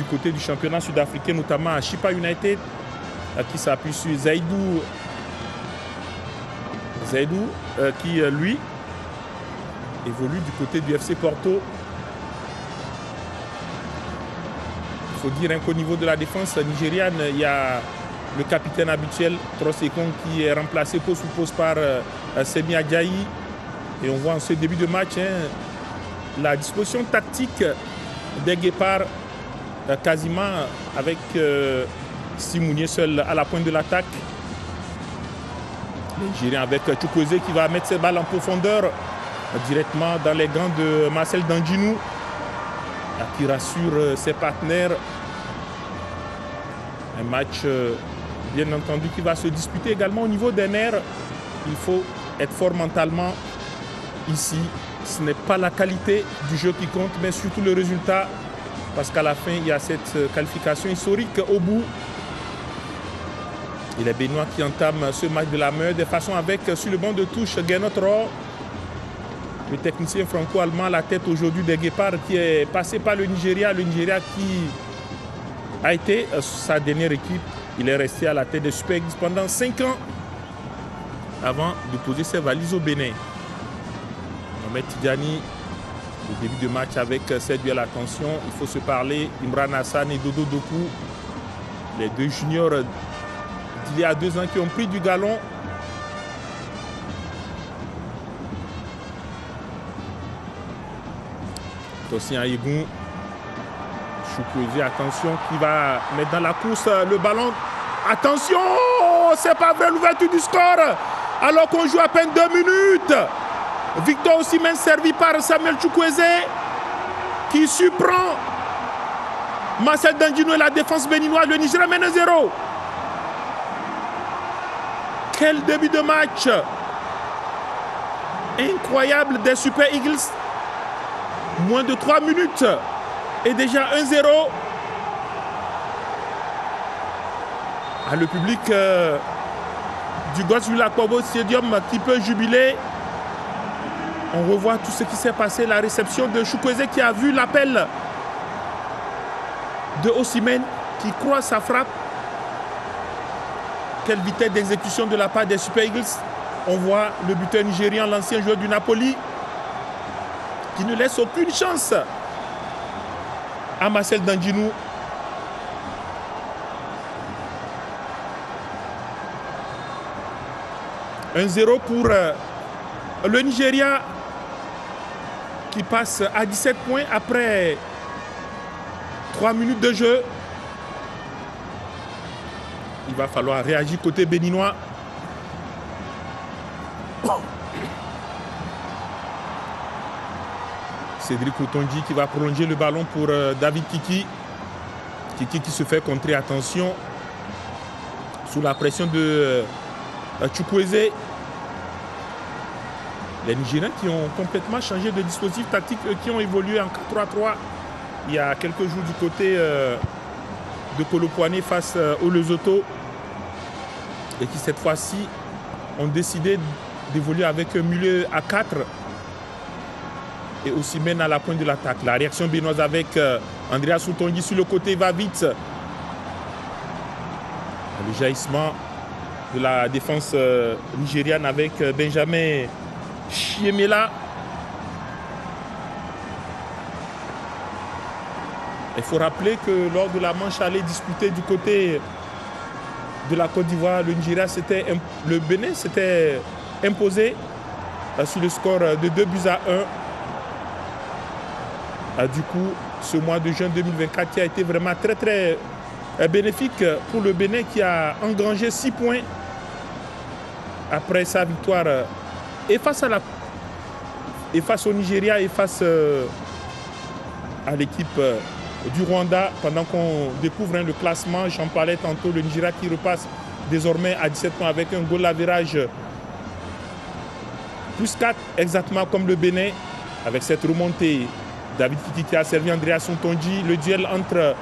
côté du championnat sud-africain, notamment à Chippa United, qui s'appuie sur Zaidou, qui lui évolue du côté du FC Porto. Il faut dire qu'au niveau de la défense nigériane, il y a le capitaine habituel, Trosekong, qui est remplacé poste pour poste par Semi Adjayi. Et on voit en ce début de match la disposition tactique des Guépards, quasiment avec Simounier seul à la pointe de l'attaque. Les Nigériens avec Chukwueze qui va mettre ses balles en profondeur directement dans les gants de Marcel Danjinou, qui rassure ses partenaires. Un match bien entendu qui va se disputer également au niveau des nerfs. Il faut être fort mentalement ici. Ce n'est pas la qualité du jeu qui compte, mais surtout le résultat, parce qu'à la fin il y a cette qualification historique au bout. Et les Béninois qui entament ce match de la meilleure des façons avec sur le banc de touche Gernot Rohr, le technicien franco-allemand à la tête aujourd'hui des Guépards, qui est passé par le Nigeria qui a été sa dernière équipe. Il est resté à la tête des Super Eagles pendant 5 ans avant de poser ses valises au Bénin. Mohamed Tidjani, au début de match avec cette duel, attention, il faut se parler. Imran Hassan et Dodo Doku, les deux juniors d'il y a 2 ans qui ont pris du galon. Tosin Ayegun, Chukwueze, attention, qui va mettre dans la course le ballon. Attention, c'est pas vrai, l'ouverture du score, alors qu'on joue à peine 2 minutes. Victor Osimhen servi par Samuel Chukwueze, qui surprend Marcel Danjinou et la défense béninoise. Le Nigeria mène 1-0. Quel début de match incroyable des Super Eagles. Moins de 3 minutes et déjà 1-0. Le public du Godswill Akpogbo Stadium qui peut jubiler. On revoit tout ce qui s'est passé, la réception de Chukwueze qui a vu l'appel de Osimhen qui croise sa frappe. Quelle vitesse d'exécution de la part des Super Eagles. On voit le buteur nigérian, l'ancien joueur du Napoli, qui ne laisse aucune chance à Marcel Danjinou. Un 0 pour le Nigeria, qui passe à 17 points après 3 minutes de jeu. Il va falloir réagir côté béninois. Cédric Outonji qui va prolonger le ballon pour David Kiki. Kiki qui se fait contrer, attention, sous la pression de Chukwueze. Les Nigériens qui ont complètement changé de dispositif tactique, qui ont évolué en 4-3-3 il y a quelques jours du côté de Kolo-Poané face au Lesotho, et qui cette fois-ci ont décidé d'évoluer avec un milieu à 4 et aussi mène à la pointe de l'attaque. La réaction béninoise avec Andreas Outonji sur le côté va vite. Le jaillissement de la défense nigériane avec Benjamin Chiemela. Il faut rappeler que lors de la manche allée disputée du côté de la Côte d'Ivoire, le Bénin s'était imposé sur le score de 2-1. Du coup, ce mois de juin 2024 qui a été vraiment très très bénéfique pour le Bénin, qui a engrangé 6 points après sa victoire et face au Nigeria et face à l'équipe du Rwanda. Pendant qu'on découvre le classement, j'en parlais tantôt, le Nigeria qui repasse désormais à 17 points avec un goal average plus 4 exactement comme le Bénin. Avec cette remontée, David Kiki qui a servi Andreas Outonji, le duel entre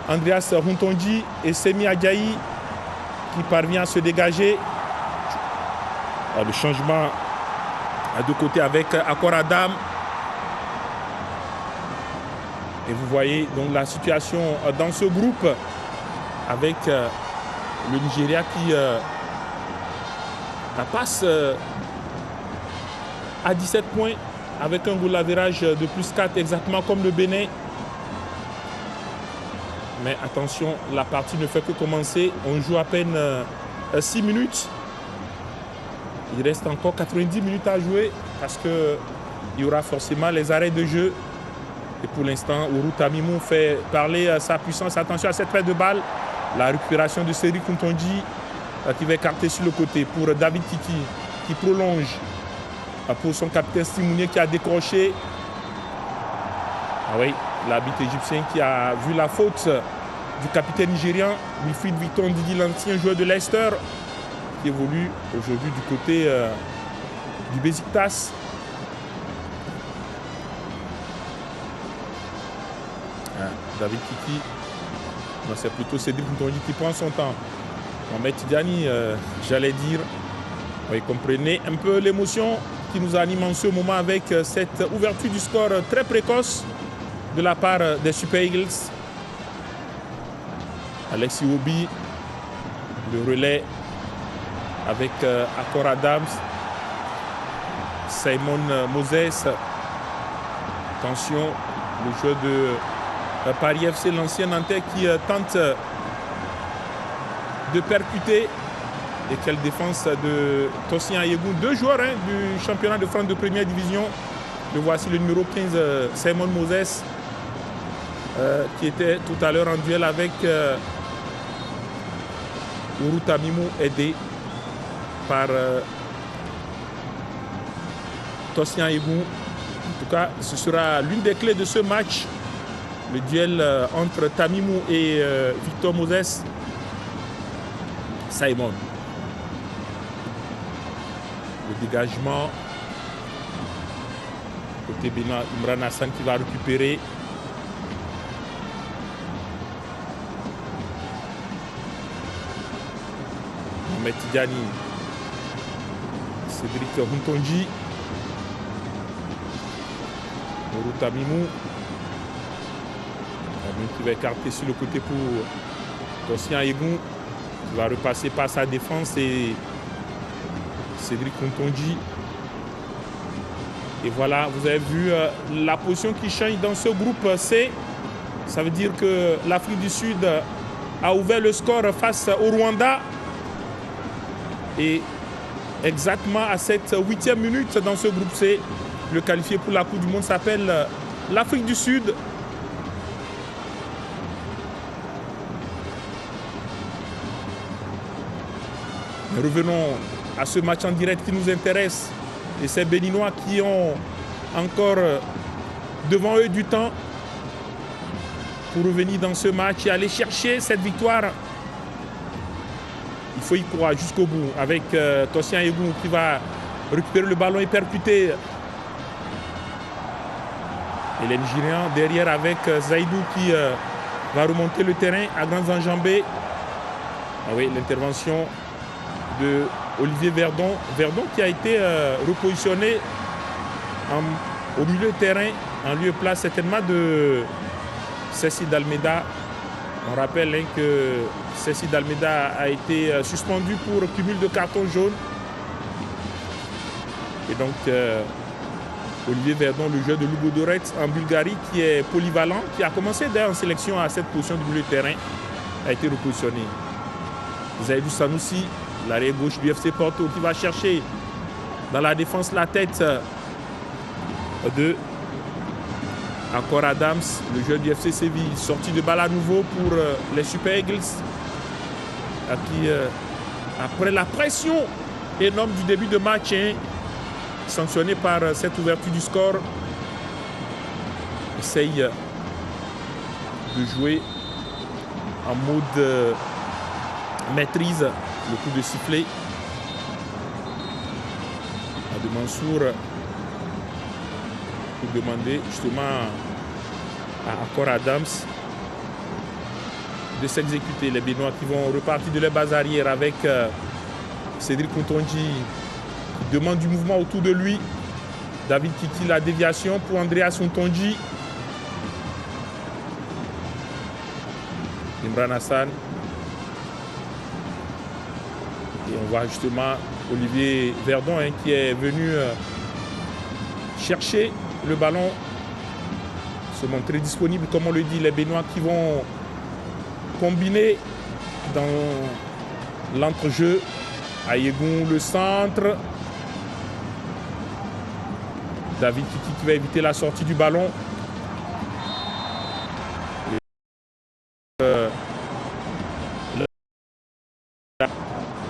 Andreas Outonji et Semi Adjayi qui parvient à se dégager. Le changement de côté avec Akor Adam. Et vous voyez donc la situation dans ce groupe avec le Nigeria qui passe à 17 points avec un goal average de plus 4 exactement comme le Bénin. Mais attention, la partie ne fait que commencer. On joue à peine 6 minutes. Il reste encore 90 minutes à jouer parce qu'il y aura forcément les arrêts de jeu. Et pour l'instant, Ourou Tamimou fait parler sa puissance. Attention à cette perte de balle. La récupération de Cédric Ntonji qui va écarter sur le côté pour David Kiki qui prolonge pour son capitaine Stimounier qui a décroché. Ah oui, l'arbitre égyptien qui a vu la faute du capitaine nigérian Wilfried Victor Ndidi, l'ancien joueur de Leicester qui évolue aujourd'hui du côté du Besiktas. David Kiki, c'est plutôt Cédric Ntonji qui prend son temps. Mohamed Tidjani, j'allais dire, vous comprenez un peu l'émotion qui nous anime en ce moment avec cette ouverture du score très précoce de la part des Super Eagles. Alexis Obi, le relais avec Akor Adams, Simon Moses. Attention, le joueur de Paris FC, l'ancien Nantais qui tente de percuter. Et quelle défense de Tosin Ayegun, deux joueurs du championnat de France de première division. Le voici, le numéro 15, Simon Moses, qui était tout à l'heure en duel avec Ourou Tamimou, aidé par Tosin Ayegun. En tout cas, ce sera l'une des clés de ce match. Le duel entre Tamimou et Victor Moses. Simon. Le dégagement. Côté Bénin, Imran Hassan qui va récupérer. Mohamed Tidjani. Cédric Ntonji. Ourou Tamimou. Qui va écarter sur le côté pour Tosin Ayegun. Qui va repasser par sa défense et Cédric Ntonji. Et voilà, vous avez vu la position qui change dans ce groupe C. Ça veut dire que l'Afrique du Sud a ouvert le score face au Rwanda. Et exactement à cette 8e minute dans ce groupe C, le qualifié pour la Coupe du Monde s'appelle l'Afrique du Sud. Revenons à ce match en direct qui nous intéresse et ces Béninois qui ont encore devant eux du temps pour revenir dans ce match et aller chercher cette victoire. Il faut y croire jusqu'au bout avec Tosin Ayegun qui va récupérer le ballon et percuter. Et les Nigérians derrière avec Zaïdou qui va remonter le terrain à grandes enjambées. Ah oui, l'intervention de Olivier Verdon. Verdon qui a été repositionné au milieu de terrain en lieu et place certainement de Cécile Dalmeida. On rappelle que Cécile Dalmeida a été suspendu pour cumul de cartons jaunes. Et donc Olivier Verdon, le joueur de Ludogorets en Bulgarie qui est polyvalent, qui a commencé d'ailleurs en sélection à cette position du milieu de terrain, a été repositionné. Zaïdou Sanoussi, l'arrière gauche du FC Porto qui va chercher dans la défense la tête de Akor Adams, le joueur du FC Séville, sorti de balle à nouveau pour les Super Eagles qui, après la pression énorme du début de match, sanctionné par cette ouverture du score, essaye de jouer en mode maîtrise. Le coup de sifflet de Mansour pour demander justement à Akor Adams de s'exécuter. Les Béninois qui vont repartir de leur base arrière avec Cédric Ntonji qui demande du mouvement autour de lui. David Kiki, la déviation pour Andreas Ntonji. Imran Hassan. Et on voit justement Olivier Verdon qui est venu chercher le ballon, se montrer disponible, comme on le dit, les Béninois qui vont combiner dans l'entrejeu. Ayegun, le centre. David Kiki qui va éviter la sortie du ballon.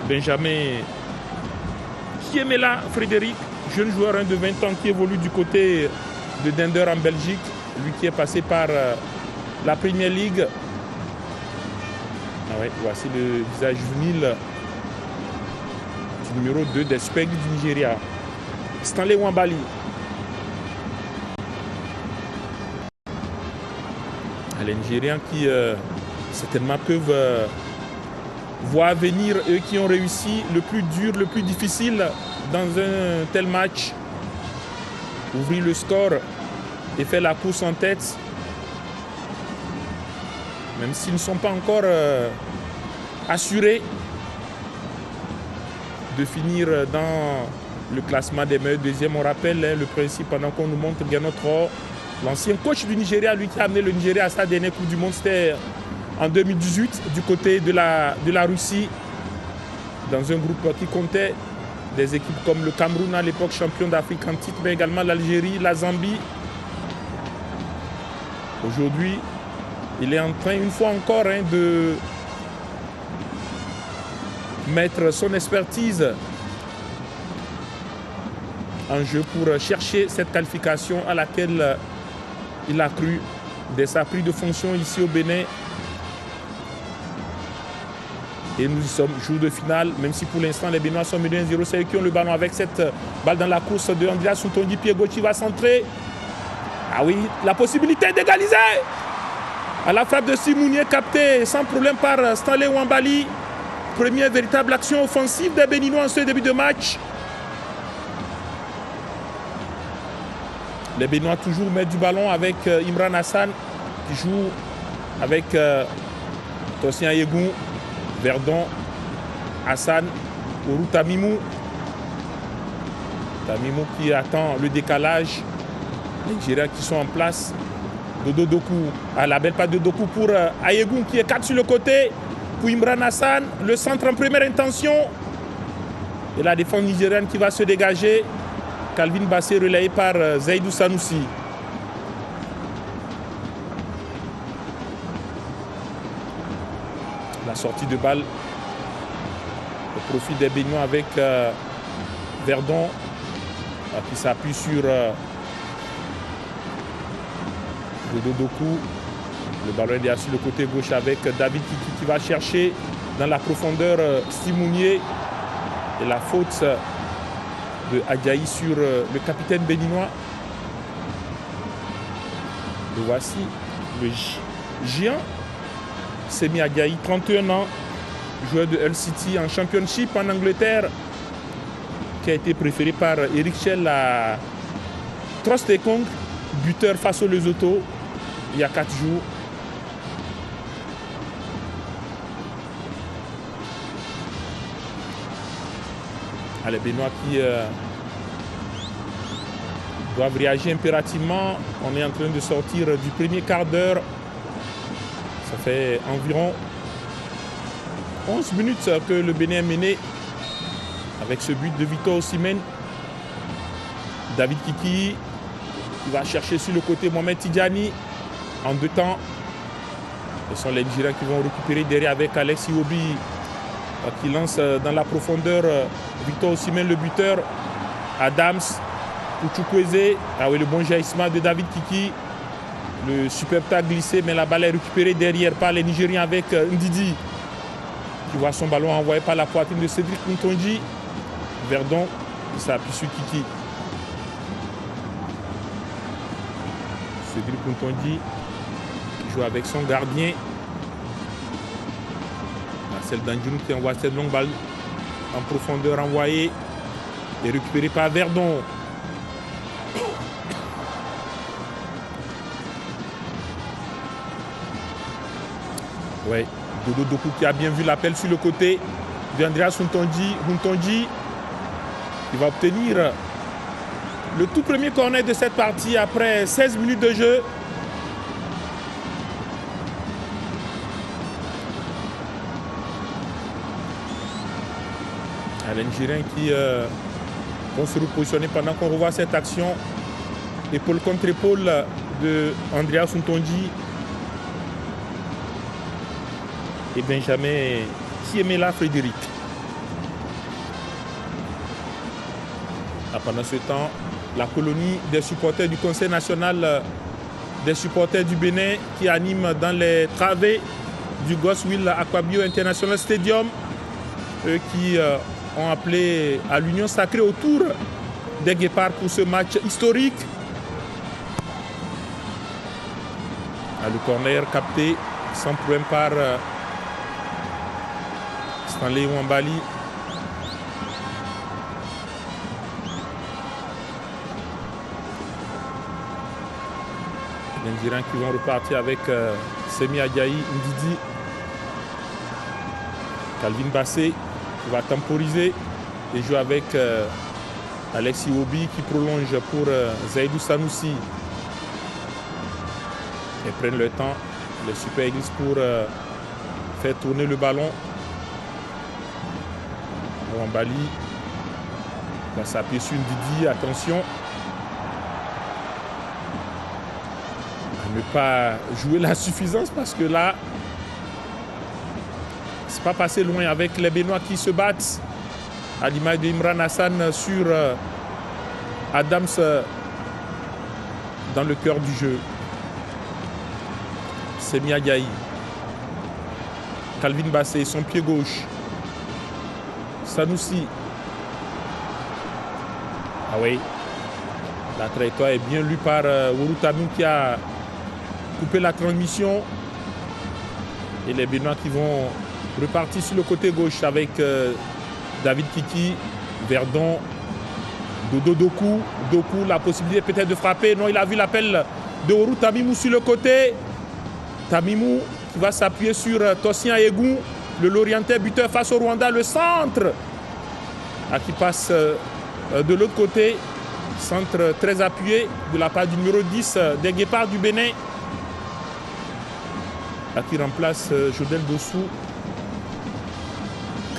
Benjamin Kiemela Frédéric, jeune joueur de 20 ans qui évolue du côté de Dender en Belgique, lui qui est passé par la Premier League. Ah ouais, voici le visage juvénile du numéro 2 des Super Eagles du Nigeria, Stanley Nwabali. Les Nigériens qui certainement peuvent voir venir, eux qui ont réussi le plus dur, le plus difficile dans un tel match. Ouvrir le score et faire la course en tête. Même s'ils ne sont pas encore assurés de finir dans le classement des meilleurs deuxièmes. On rappelle le principe pendant qu'on nous montre Gernot Rohr, l'ancien coach du Nigeria, lui qui a amené le Nigeria à sa dernière Coupe du Monde, c'était en 2018 du côté de la Russie, dans un groupe qui comptait des équipes comme le Cameroun à l'époque, champion d'Afrique en titre, mais également l'Algérie, la Zambie. Aujourd'hui, il est en train, une fois encore, de mettre son expertise en jeu pour chercher cette qualification à laquelle il a cru dès sa prise de fonction ici au Bénin. Et nous y sommes, jour de finale, même si pour l'instant les Béninois sont menés 1-0. C'est eux qui ont le ballon avec cette balle dans la course de Andrea Suntonji. Pied gauche va centrer. Ah oui, la possibilité d'égaliser. À la frappe de Simounier, capté sans problème par Stanley Nwabali. Première véritable action offensive des Béninois en ce début de match. Les Béninois toujours mettent du ballon avec Imran Hassan qui joue avec Tosin Ayegun, Verdon, Hassan, Oru Tamimou. Tamimou qui attend le décalage. Les Nigériens qui sont en place. Dodo Doku, à la belle passe de Doku pour Ayegun qui est 4 sur le côté. Pour Imran Hassan, le centre en première intention. Et la défense nigérienne qui va se dégager. Calvin Bassé relayé par Zaidou Sanoussi. La sortie de balle au profit des Béninois avec Verdon qui s'appuie sur Dodo Doku. Le ballon est sur le côté gauche avec David Kiki qui va chercher dans la profondeur Simounier. Et la faute de Adjaï sur le capitaine béninois. Le voici, le géant Semi Adjaï, 31 ans, joueur de Hull City en Championship en Angleterre, qui a été préféré par Eric Schell à Trostekong, buteur face au Lesotho il y a 4 jours. Les Béninois qui doivent réagir impérativement. On est en train de sortir du premier quart d'heure. Ça fait environ 11 minutes que le Bénin est mené avec ce but de Victor Osimhen. David Kiki qui va chercher sur le côté Mohamed Tidjani en 2 temps. Ce sont les Nigériens qui vont récupérer derrière avec Alex Iwobi qui lance dans la profondeur Victor Osimhen, le buteur. Adams pour Chukwueze. Ah oui, le bon jaillissement de David Kiki. Le superbe tag glissé, mais la balle est récupérée derrière par les Nigériens avec Ndidi qui voit son ballon envoyé par la poitrine de Cédric Ntonji. Verdon qui s'appuie sur Kiki. Cédric Ntonji qui joue avec son gardien. Marcel Danjoun qui envoie cette longue balle en profondeur envoyée et récupérée par Verdon. Ouais, Dodo Doku qui a bien vu l'appel sur le côté d'Andreas Huntonji. Huntonji qui va obtenir le tout premier corner de cette partie après 16 minutes de jeu. Les Nigériens qui vont se repositionner pendant qu'on revoit cette action. Épaule contre épaule de Andreas Huntonji et Benjamin Kiemela Frédéric. Pendant ce temps, la colonie des supporters du Conseil national des supporters du Bénin qui anime dans les travées du Goswill Aquabio International Stadium, eux qui ont appelé à l'union sacrée autour des Guépards pour ce match historique. Le corner capté sans problème par Stanley Wambali. Les Nigériens qui vont repartir avec Semi Ajayi Ndidi. Calvin Bassé qui va temporiser et jouer avec Alexis Obi qui prolonge pour Zaidou Sanoussi. Et prennent le temps, les Super Eagles, pour faire tourner le ballon. Wambali va s'appuyer sur Ndidi, attention à ne pas jouer la suffisance parce que là, c'est pas passé loin avec les Béninois qui se battent à l'image d'Imran Hassan sur Adams dans le cœur du jeu. Semi Ajayi, Calvin Bassé, son pied gauche. Sanoussi. Ah oui, la trajectoire est bien lue par Wuru Tamim qui a coupé la transmission. Et les Béninois qui vont repartir sur le côté gauche avec David Kiki, Verdon, Dodo Doku. Doku, la possibilité peut-être de frapper. Non, il a vu l'appel de Wuru Tamimou sur le côté. Tamimou qui va s'appuyer sur Tossien Aegou, le Lorientais buteur face au Rwanda, le centre qui passe de l'autre côté, centre très appuyé de la part du numéro 10 des Guépards du Bénin, qui remplace Jodel Dossou,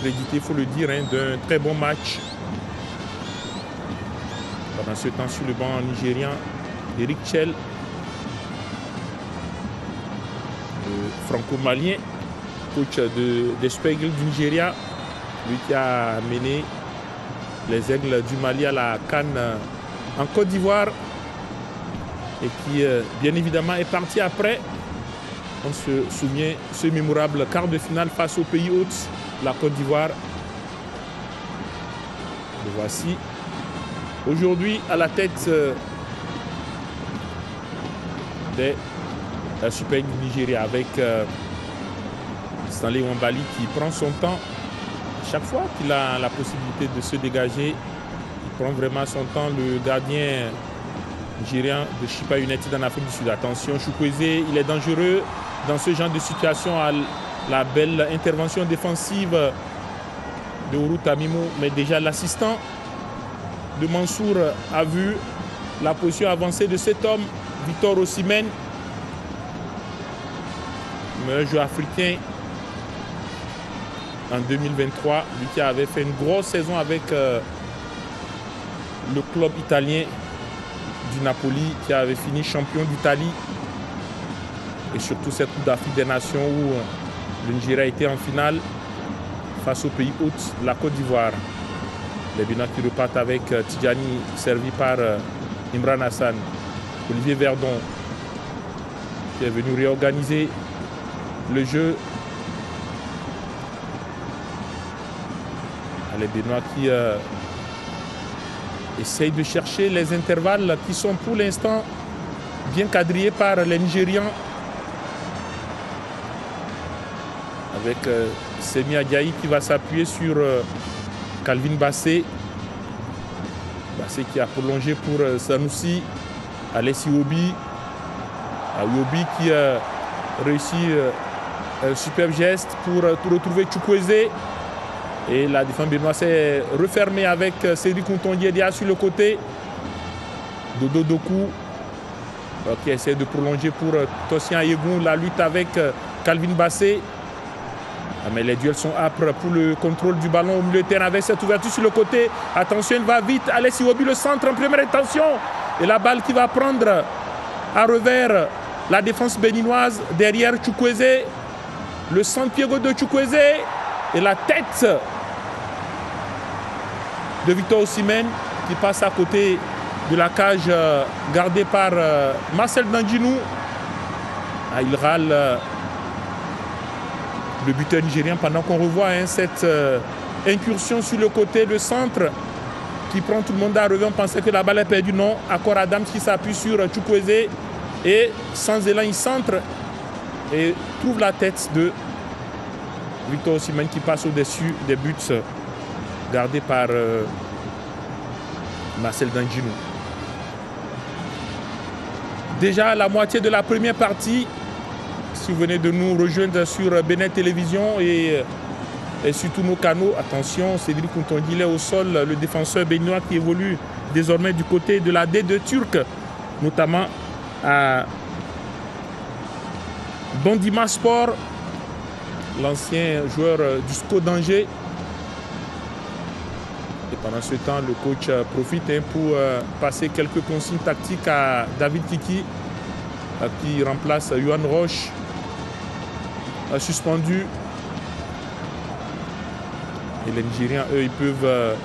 crédité, il faut le dire, hein, d'un très bon match. Pendant ce temps, sur le banc nigérien, Eric Chell, franco-malien, coach des Super Eagles du Nigeria, lui qui a mené les Aigles du Mali à la CAN en Côte d'Ivoire et qui bien évidemment est parti après. On se souvient ce mémorable quart de finale face au pays hôte, la Côte d'Ivoire. Le voici aujourd'hui à la tête des Super Eagles du Nigeria avec Stanley Wambali qui prend son temps. Chaque fois qu'il a la possibilité de se dégager, il prend vraiment son temps. Le gardien nigérien de Chippa United en Afrique du Sud. Attention, Chukwueze, il est dangereux dans ce genre de situation. À la belle intervention défensive de Wuru Tamimou, mais déjà l'assistant de Mansour a vu la position avancée de cet homme, Victor Osimhen, meilleur joueur africain en 2023, lui qui avait fait une grosse saison avec le club italien du Napoli, qui avait fini champion d'Italie, et surtout cette Coupe d'Afrique des Nations où le Nigeria était en finale face au pays hôte, la Côte d'Ivoire. Les Béninois qui repartent avec Tidjani, servi par Imran Hassan. Olivier Verdon qui est venu réorganiser le jeu. Les Béninois qui essayent de chercher les intervalles qui sont pour l'instant bien quadrillés par les Nigérians. Avec Semi Ajayi qui va s'appuyer sur Calvin Bassé. Bassé qui a prolongé pour Sanoussi. Alessi Obi. Obi qui réussit superbe geste pour retrouver Chukwueze. Et la défense béninoise s'est refermée avec Cédric Ntondiédia sur le côté. Dodo Doku qui essaie de prolonger pour Tossian Yegoun. La lutte avec Calvin Bassé. Mais les duels sont âpres pour le contrôle du ballon au milieu de terrain avec cette ouverture sur le côté. Attention, il va vite. Alessi Iwobi, le centre en première intention. Et la balle qui va prendre à revers la défense béninoise derrière Chukwueze. Le centre-pied gauche de Chukwueze. Et la tête de Victor Osimhen qui passe à côté de la cage gardée par Marcel Dandjinou. Il râle le buteur nigérien pendant qu'on revoit cette incursion sur le côté de centre qui prend tout le monde à revers. On pensait que la balle est perdue. Non, Akor Adams qui s'appuie sur Chukwueze et sans élan il centre et trouve la tête de Victor Osimhen qui passe au-dessus des buts gardés par Marcel Dandjinou. Déjà la moitié de la première partie. Si vous venez de nous rejoindre sur Bénin Télévision et sur tous nos canaux, attention, Cédric Ntondiédia au sol, le défenseur béninois qui évolue désormais du côté de la D2 turque, notamment à Dondima Sport, l'ancien joueur du SCO d'Angers. Et pendant ce temps, le coach profite pour passer quelques consignes tactiques à David Kiki, qui remplace Yohan Roche, suspendu. Et les Nigériens, eux, ils peuvent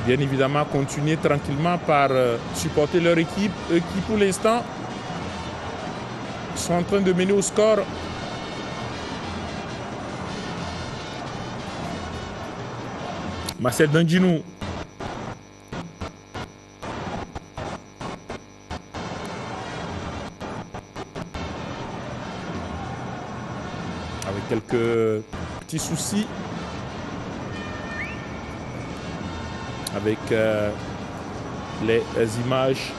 bien évidemment continuer tranquillement par supporter leur équipe. Eux qui, pour l'instant, sont en train de mener au score. Marcel Dandjinou. Avec quelques petits soucis. Avec les images.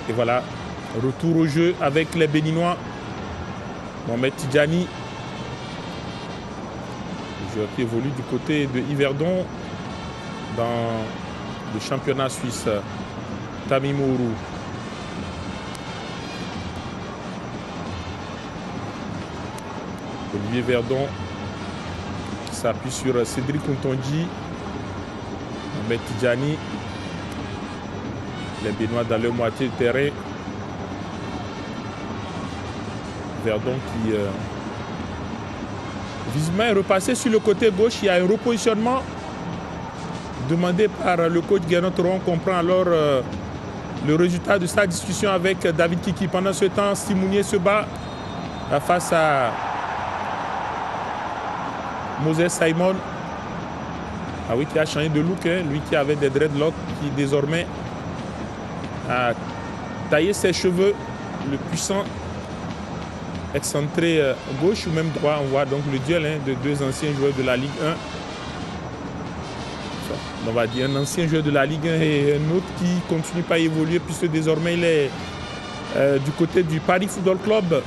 Et voilà, retour au jeu avec les Béninois. Mohamed Tidjani, le joueur qui évolue du côté de Yverdon dans le championnat suisse. Tamimourou. Olivier Verdon qui s'appuie sur Cédric Ntondiédia. Mohamed Tidjani. Les Béninois dans leur moitié de terrain. Verdon qui visiblement est repassé sur le côté gauche. Il y a un repositionnement demandé par le coach Gernot Rohr. On comprend alors le résultat de sa discussion avec David Kiki. Pendant ce temps, Simounier se bat face à Moses Simon. Ah oui, qui a changé de look, hein. Lui qui avait des dreadlocks, qui désormais a taillé ses cheveux. Le puissant excentré gauche ou même droit. On voit donc le duel de deux anciens joueurs de la Ligue 1. On va dire un ancien joueur de la Ligue 1 et un autre qui continue pas à évoluer puisque désormais il est du côté du Paris Football Club.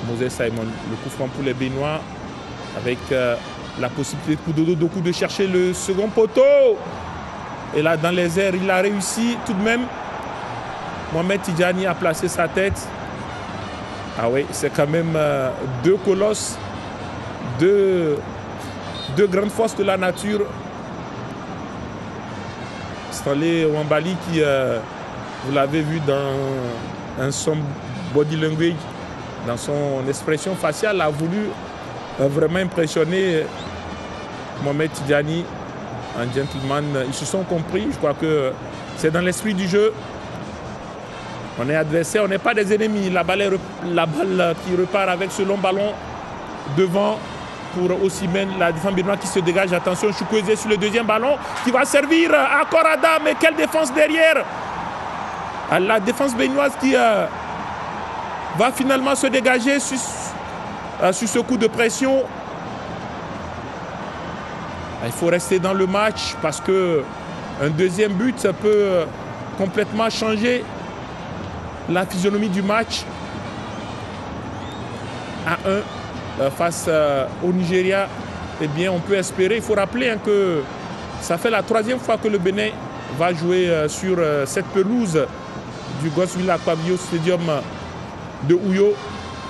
Moses Simon, le coup franc pour les Béninois avec la possibilité pour Dodo Doku de chercher le second poteau. Et là dans les airs il a réussi tout de même. Mohamed Tidjani a placé sa tête. Ah oui, c'est quand même deux colosses, deux grandes forces de la nature. Stanley Wambali qui, vous l'avez vu dans son body language, dans son expression faciale, a voulu vraiment impressionner Mohamed Tidjani, un gentleman. Ils se sont compris, je crois que c'est dans l'esprit du jeu. On est adversaire, on n'est pas des ennemis. La balle qui repart avec ce long ballon devant pour Osimhen, la défense béninoise qui se dégage. Attention, Chukwueze sur le deuxième ballon qui va servir à Korada. Mais quelle défense derrière! La défense béninoise qui va finalement se dégager sur ce coup de pression. Il faut rester dans le match parce que un deuxième but, ça peut complètement changé la physionomie du match à 1 face au Nigeria. Eh bien, on peut espérer, il faut rappeler que ça fait la 3e fois que le Bénin va jouer sur cette pelouse du Godswill Akpabio Stadium de Uyo.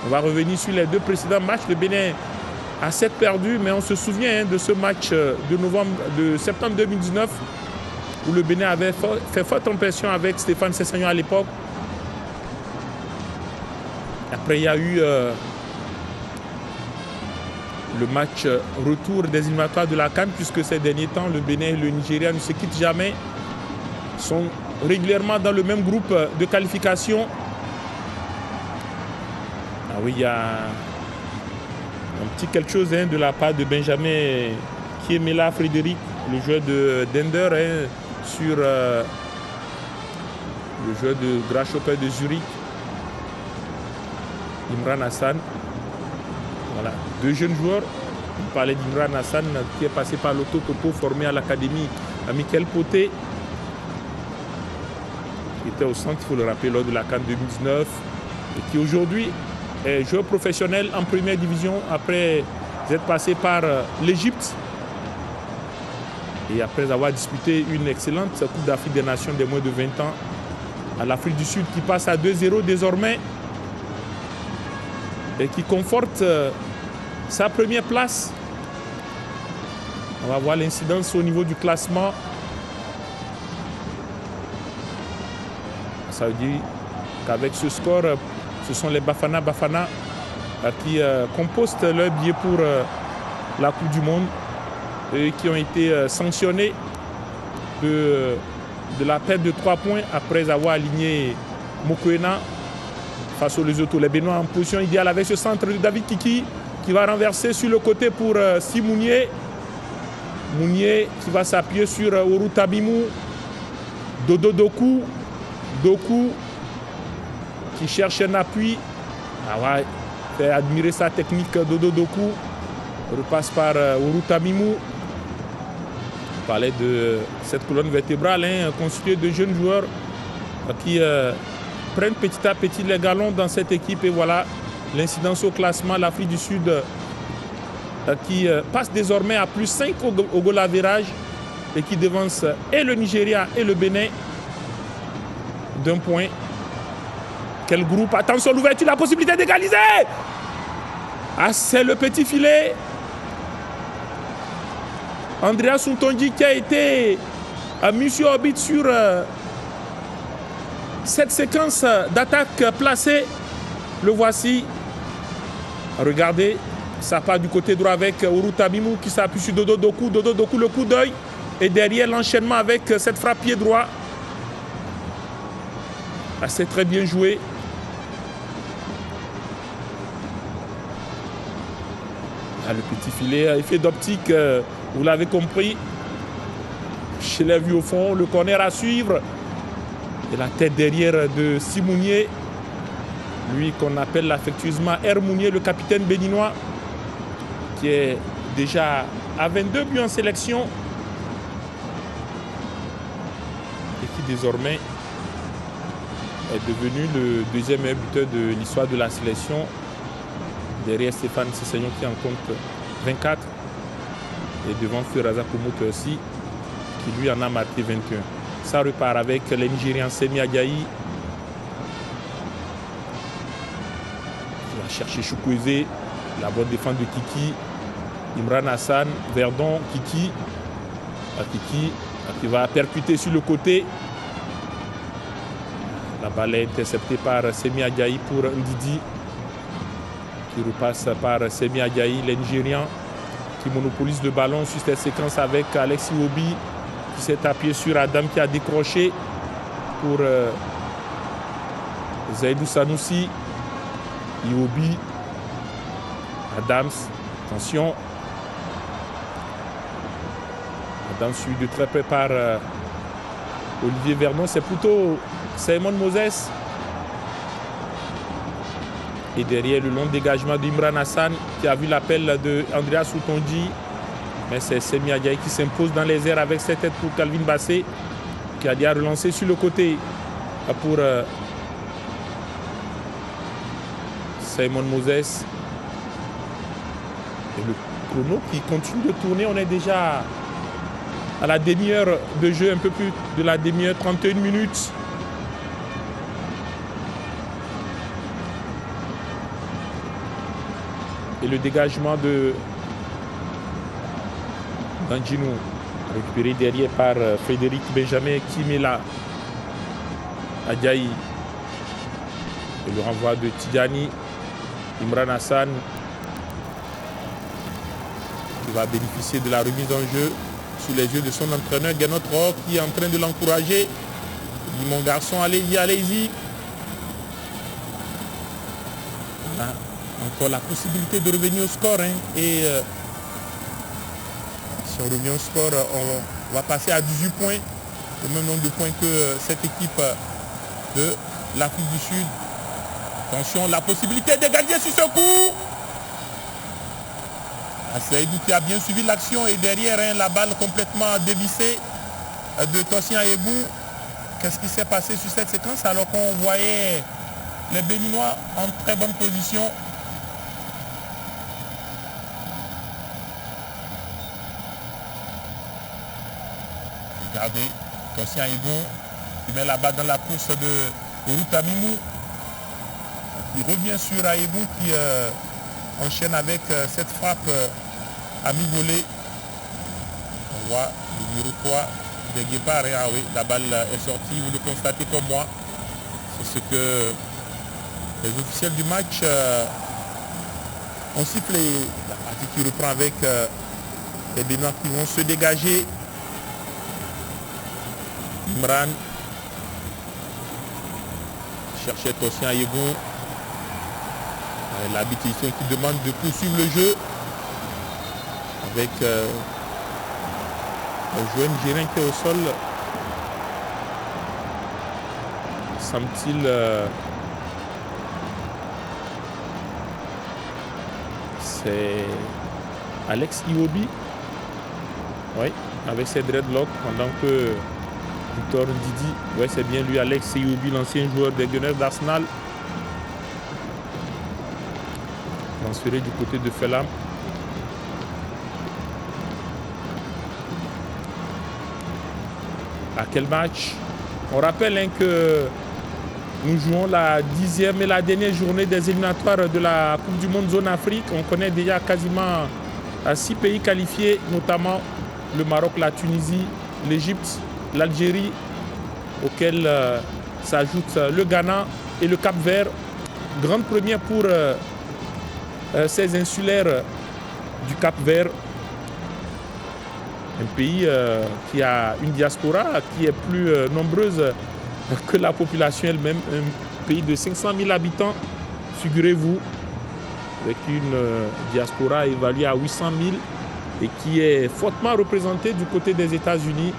On va revenir sur les 2 précédents matchs. Le Bénin a 7 perdus, mais on se souvient de ce match de septembre 2019 où le Bénin avait fait forte impression avec Stéphane Sessegnon à l'époque. Après, il y a eu le match retour des éliminatoires de la CAN, puisque ces derniers temps, le Bénin et le Nigeria ne se quittent jamais, sont régulièrement dans le même groupe de qualification. Ah oui, il y a un petit quelque chose de la part de Benjamin Kiemela Frédéric, le joueur de Dender, sur le joueur de Grasshopper de Zurich, Imran Hassan. Voilà, 2 jeunes joueurs. On parlait d'Imran Hassan qui est passé par l'Auto-Topo, formé à l'académie à Michael Poté. Qui était au centre, il faut le rappeler, lors de la CAN 2019. Et qui aujourd'hui est joueur professionnel en première division après être passé par l'Égypte. Et après avoir disputé une excellente Coupe d'Afrique des Nations des moins de 20 ans à l'Afrique du Sud, qui passe à 2-0 désormais. Et qui conforte sa première place. On va voir l'incidence au niveau du classement. Ça veut dire qu'avec ce score, ce sont les Bafana Bafana qui compostent leur billet pour la Coupe du Monde et qui ont été sanctionnés de la perte de 3 points après avoir aligné Mokoena face aux Lesotho. Les Béninois en position idéale avec ce centre de David Kiki qui va renverser sur le côté pour Simounier. Mounier qui va s'appuyer sur Oru Tabimou. Dodo Doku. Doku qui cherche un appui. Ah ouais, fait admirer sa technique Dodo Doku. Repasse par Oru Tabimou. On parlait de cette colonne vertébrale constituée de jeunes joueurs qui prennent petit à petit les galons dans cette équipe. Et voilà l'incidence au classement. L'Afrique du Sud qui passe désormais à plus 5 au goal average et qui devance et le Nigeria et le Bénin d'1 point. Quel groupe! Attention, l'ouverture, la possibilité d'égaliser! Ah, c'est le petit filet. Andrea Suntonji qui a été mis sur orbite sur cette séquence d'attaque placée. Le voici. Regardez, ça part du côté droit avec Oru Tabimou qui s'appuie sur Dodo Doku. Dodo Doku, le coup d'œil. Et derrière l'enchaînement avec cette frappe pied droit. Ah, c'est très bien joué. Ah, le petit filet, effet d'optique, vous l'avez compris. Je l'ai vu au fond, le corner à suivre. Et la tête derrière de Simounier. Lui qu'on appelle affectueusement Mounier, le capitaine béninois, qui est déjà à 22 buts en sélection. Et qui désormais est devenu le 2e meilleur buteur de l'histoire de la sélection. Derrière Stéphane Sessegnon qui en compte 24. Et devant Furaza Komoto aussi, qui lui en a marqué 21. Ça repart avec les Nigérians Semi Ajayi. Il va chercher Chukwueze. La bonne défense de Kiki. Imran Hassan, Verdon, Kiki. Kiki qui va percuter sur le côté. La balle est interceptée par Semi Ajayi pour Ndidi. Qui repasse par Semi Ajayi, les Nigérians qui monopolisent le ballon sur cette séquence avec Alexis Obi qui s'est appuyé sur Adam qui a décroché pour Zaidou Sanoussi. Iwobi, Adams, attention. Adams suivi de très près par Olivier Verdon. C'est plutôt Simon Moses. Et derrière le long dégagement d'Imran Hassan qui a vu l'appel de Andrea Soutonji. Mais c'est Semi Ajayi qui s'impose dans les airs avec cette tête pour Calvin Bassé Qui a relancé sur le côté pour Simon Moses. Et le chrono qui continue de tourner. On est déjà à la demi-heure de jeu, un peu plus de la demi-heure, 31 minutes. Et le dégagement de Danjinou, récupéré derrière par Frédéric Benjamin Kimela Adjaï. Et le renvoi de Tidjani, Imran Hassan, qui va bénéficier de la remise en jeu sous les yeux de son entraîneur Gernot Rohr, qui est en train de l'encourager. Il dit: mon garçon, allez-y, allez-y. On a encore la possibilité de revenir au score. Et si on revient au score, on va passer à 18 points. Le même nombre de points que cette équipe de l'Afrique du Sud. Attention, la possibilité d'égaliser sur ce coup. Saïdou qui a bien suivi l'action et derrière la balle complètement dévissée de Tosin Ayegun. Qu'est-ce qui s'est passé sur cette séquence alors qu'on voyait les Béninois en très bonne position? Regardez, Tosin Ayegun qui met la balle dans la course de Routamimou, qui revient sur Ayegun qui enchaîne avec cette frappe à mi-volée. On voit le numéro 3 des Guépards. Ah oui, la balle est sortie, vous le constatez comme moi. C'est ce que les officiels du match ont sifflé. La partie qui reprend avec les Béninois qui vont se dégager. Imran cherchait Tosin Ayegun. L'arbitre ici qui demande de poursuivre le jeu avec le joueur nigérien qui est au sol. Semble-t-il c'est Alex Iwobi, oui, avec ses dreadlocks, pendant que Victor Ndidi, oui, c'est bien lui, Alex Iwobi, l'ancien joueur des Gunners d'Arsenal, transféré du côté de Felam. À quel match? On rappelle que nous jouons la 10e et la dernière journée des éliminatoires de la Coupe du Monde Zone Afrique. On connaît déjà quasiment 6 pays qualifiés, notamment le Maroc, la Tunisie, l'Égypte, l'Algérie, auxquels s'ajoutent le Ghana et le Cap-Vert. Grande première pour ces insulaires du Cap-Vert, un pays qui a une diaspora qui est plus nombreuse que la population elle-même, un pays de 500 000 habitants, figurez-vous, avec une diaspora évaluée à 800 000 et qui est fortement représentée du côté des États-Unis.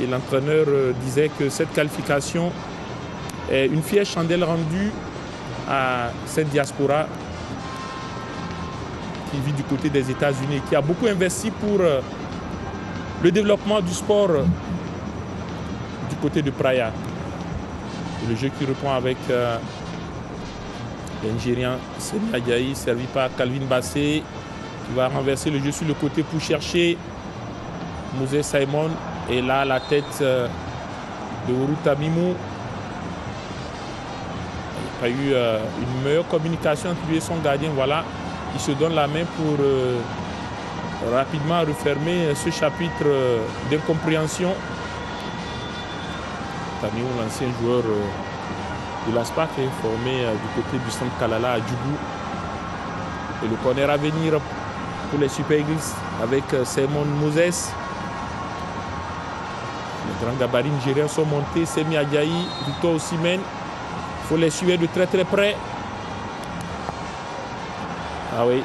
Et l'entraîneur disait que cette qualification est une fière chandelle rendue à cette diaspora qui vit du côté des États-Unis, qui a beaucoup investi pour le développement du sport du côté de Praia. Et le jeu qui reprend avec l'Nigérian Semi Adjaï, servi par Calvin Bassé, qui va renverser le jeu sur le côté pour chercher Moses Simon. Et là, la tête de Routamimou. Il n'y a pas eu une meilleure communication entre lui et son gardien. Voilà, il se donne la main pour rapidement refermer ce chapitre d'incompréhension. Routamimou, l'ancien joueur de l'ASPAC, formé du côté du centre Kalala à Djougou. Et le corner à venir pour les Super Eagles avec Simon Moses. Les grands gabarits nigériens sont montés. Semi Adjaï, Victor Osimhen. Il faut les suivre de très très près. Ah oui,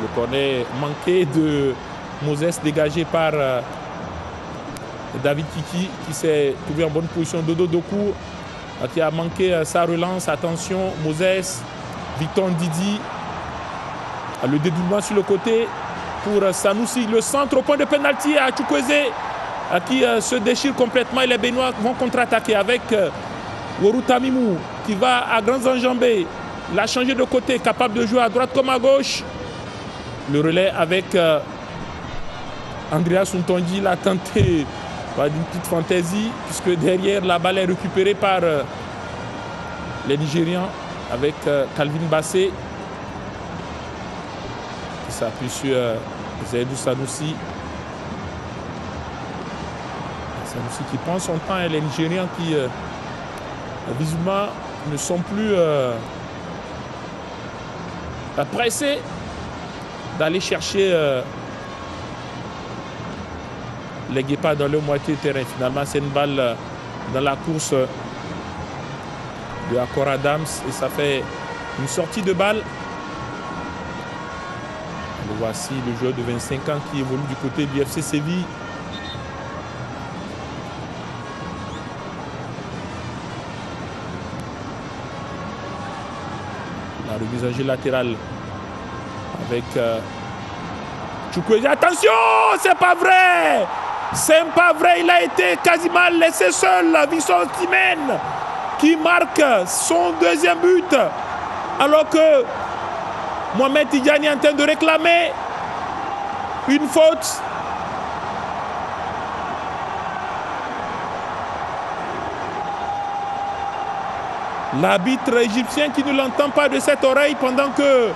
le corner manqué de Moses dégagé par David Kiki qui s'est trouvé en bonne position. Dodo Doku qui a manqué sa relance. Attention, Moses, Victor Ndidi. Le dédoublement sur le côté pour Sanoussi. Le centre au point de pénalty à Chukwueze qui se déchire complètement et les Béninois vont contre-attaquer avec Worou Tamimou qui va à grands enjambées. L'a changé de côté, capable de jouer à droite comme à gauche. Le relais avec Andreas Ntonji, l'a tenté d'une petite fantaisie, puisque derrière la balle est récupérée par les Nigérians avec Calvin Bassé qui s'appuie sur Zaidou Sanoussi. Sanoussi qui prend son temps et les Nigérians qui visiblement ne sont plus pressés d'aller chercher les Guépards dans le moitié terrain. Finalement, c'est une balle dans la course de Akor Adams et ça fait une sortie de balle. Et voici le joueur de 25 ans qui évolue du côté du FC Séville. La remise en jeu latérale avec Chukwueze. Attention, c'est pas vrai! C'est pas vrai, il a été quasiment laissé seul. Victor Osimhen qui marque son deuxième but. Alors que Mohamed Tidjani est en train de réclamer une faute. L'arbitre égyptien qui ne l'entend pas de cette oreille pendant que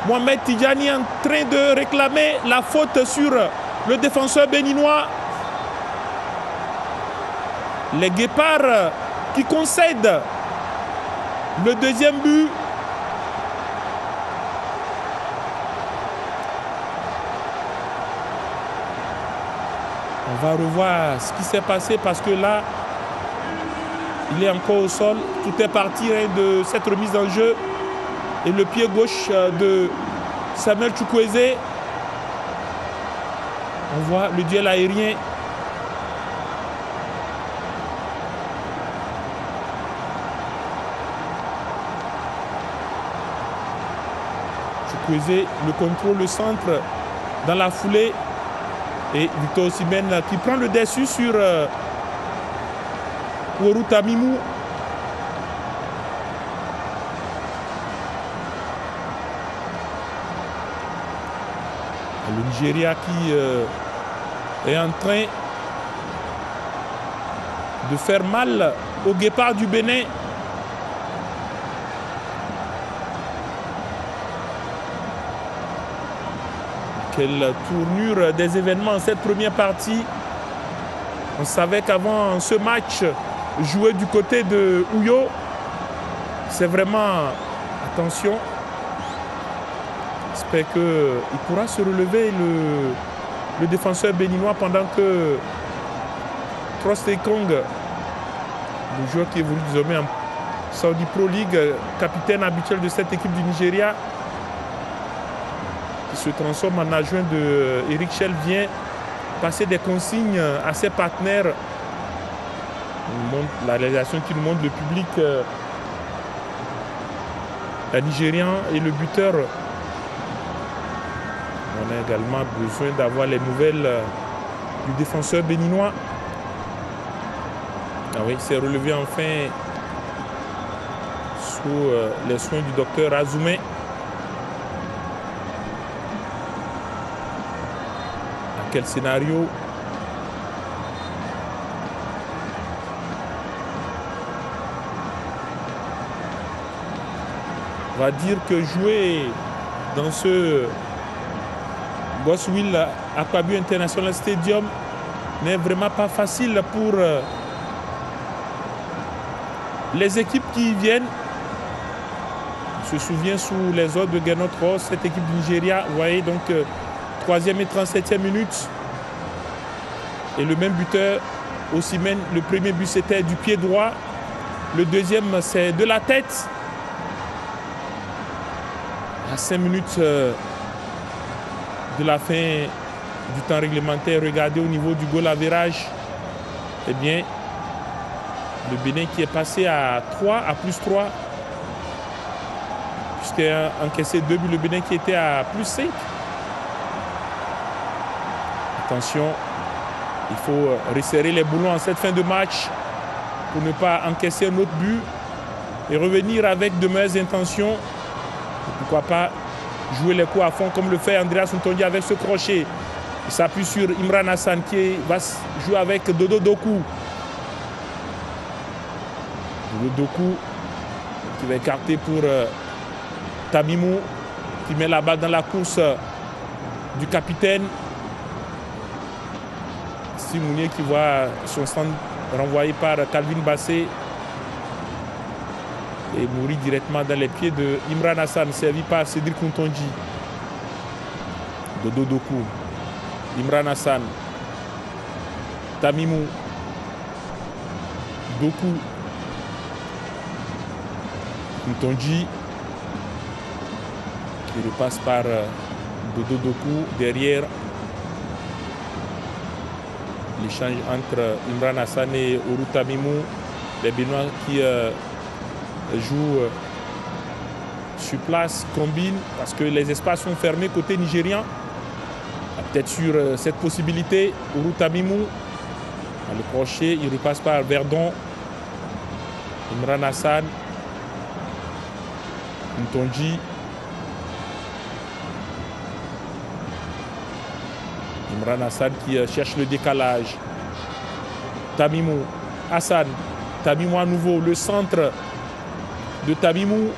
Mohamed Tidjani est en train de réclamer la faute sur le défenseur béninois. Les Guépards qui concèdent le deuxième but. On va revoir ce qui s'est passé parce que là, il est encore au sol. Tout est parti de cette remise en jeu. Et le pied gauche de Samuel Chukwueze. On voit le duel aérien. Chukwueze, le contrôle, le centre dans la foulée. Et Victor Osimhen qui prend le dessus sur Worou Tamimou. Le Nigeria qui est en train de faire mal aux Guépards du Bénin. Quelle tournure des événements en cette première partie. On savait qu'avant ce match, jouer du côté de Ouyo, c'est vraiment attention. J'espère qu'il pourra se relever le défenseur béninois pendant que Trost Ekong, le joueur qui évolue désormais en Saudi Pro League, capitaine habituel de cette équipe du Nigeria, qui se transforme en adjoint de Eric Schell, vient passer des consignes à ses partenaires. La réalisation qui nous montre le public nigérian et le buteur. On a également besoin d'avoir les nouvelles du défenseur béninois. Ah oui, c'est relevé enfin sous les soins du docteur Azoumé. Dans quel scénario? On va dire que jouer dans ce Goswill Akpabio International Stadium n'est vraiment pas facile pour les équipes qui y viennent. On se souvient sous les ordres de Gernot Ross, cette équipe du Nigeria, vous voyez donc 3e et 37e minute. Et le même buteur, Osimhen, le premier but c'était du pied droit. Le deuxième c'est de la tête. À 5 minutes de la fin du temps réglementaire, regardez au niveau du goal average, eh bien, le Bénin qui est passé à 3, à plus 3, puisqu'il a encaissé 2 buts, le Bénin qui était à plus 5. Attention, Il faut resserrer les boulons en cette fin de match pour ne pas encaisser un autre but et revenir avec de meilleures intentions. Et pourquoi pas jouer les coups à fond comme le fait Andreas Ntonji avec ce crochet. Il s'appuie sur Imran Hassan qui va jouer avec Dodo Doku. Dodo Doku qui va écarter pour Tabimou qui met la balle dans la course du capitaine. Simounier qui voit son stand renvoyé par Calvin Bassé et mourir directement dans les pieds de Imran Hassan, servi par Cédric Ntonji. Dodo Doku, Imran Hassan, Tamimou, Doku, Ntonji qui repasse par Dodo Doku derrière. L'échange entre Imran Hassan et Oru Tamimou, les Béninois qui jouent sur place, combinent parce que les espaces sont fermés côté nigérian. Peut-être sur cette possibilité, Oru Tamimou, à le crochet, il repasse par Verdon, Imran Hassan, Ntonji, Imran Hassan qui cherche le décalage. Tamimou, Hassan, Tamimou à nouveau, le centre de Tamimou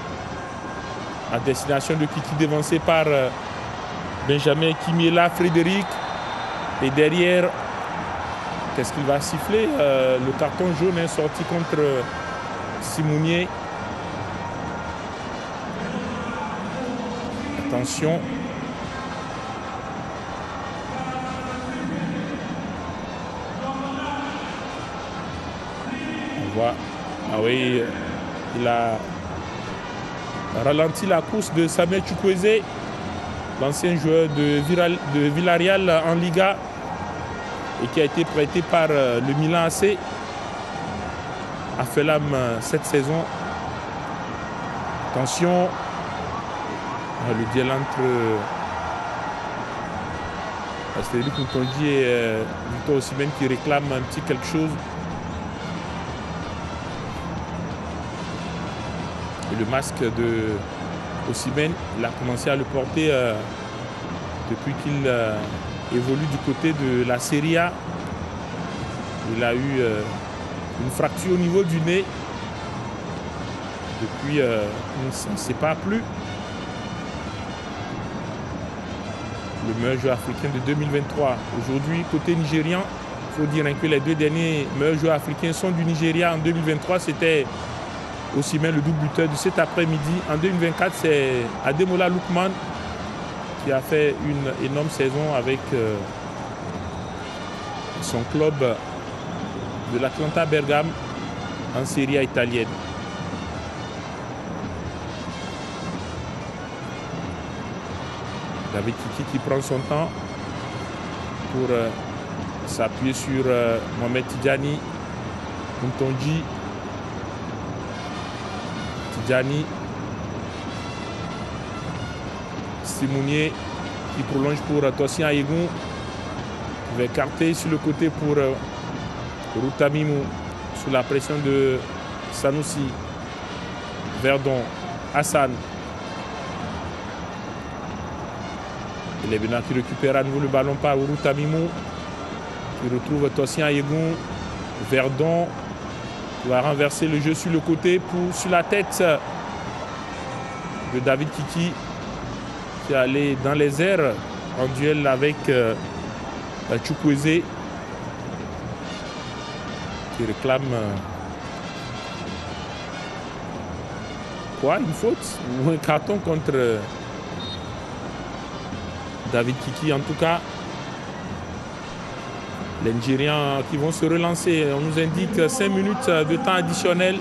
à destination de Kiki dévancé par Benjamin Kimiela, Frédéric. Et derrière, qu'est-ce qu'il va siffler? Le carton jaune est sorti contre Simounier. Attention. On voit, ah oui, il a ralenti la course de Samuel Chukwueze, l'ancien joueur de Villarreal en Liga et qui a été prêté par le Milan AC à Fulham cette saison. Attention, le duel entre Cédric Ntonji et Victor Osimhen qui réclame un petit quelque chose. Et le masque de Osimhen, il a commencé à le porter depuis qu'il évolue du côté de la Serie A. Il a eu une fracture au niveau du nez. Depuis, on ne sait pas plus. Le meilleur joueur africain de 2023. Aujourd'hui, côté nigérian, il faut dire que les deux derniers meilleurs joueurs africains sont du Nigeria. En 2023, c'était Osimhen, le double buteur de cet après-midi. En 2024, c'est Ademola Lookman qui a fait une énorme saison avec son club de l'Atlanta Bergame en Serie A italienne. David Kiki qui prend son temps pour s'appuyer sur Mohamed Tidjani, Ntonji, Tidjani, Simounier qui prolonge pour Tosin Ayegun, qui va écarter sur le côté pour Routamimou sous la pression de Sanoussi, Verdon, Hassan. Et les Béninois qui récupèrent à nouveau le ballon par Routamimou, qui retrouve Tosin Ayegun, Verdon, qui va renverser le jeu sur le côté sur la tête de David Kiki, qui est allé dans les airs en duel avec Chukwueze, qui réclame quoi, une faute ou un carton contre David Kiki. En tout cas, les Nigérians qui vont se relancer. On nous indique 5 minutes de temps additionnel.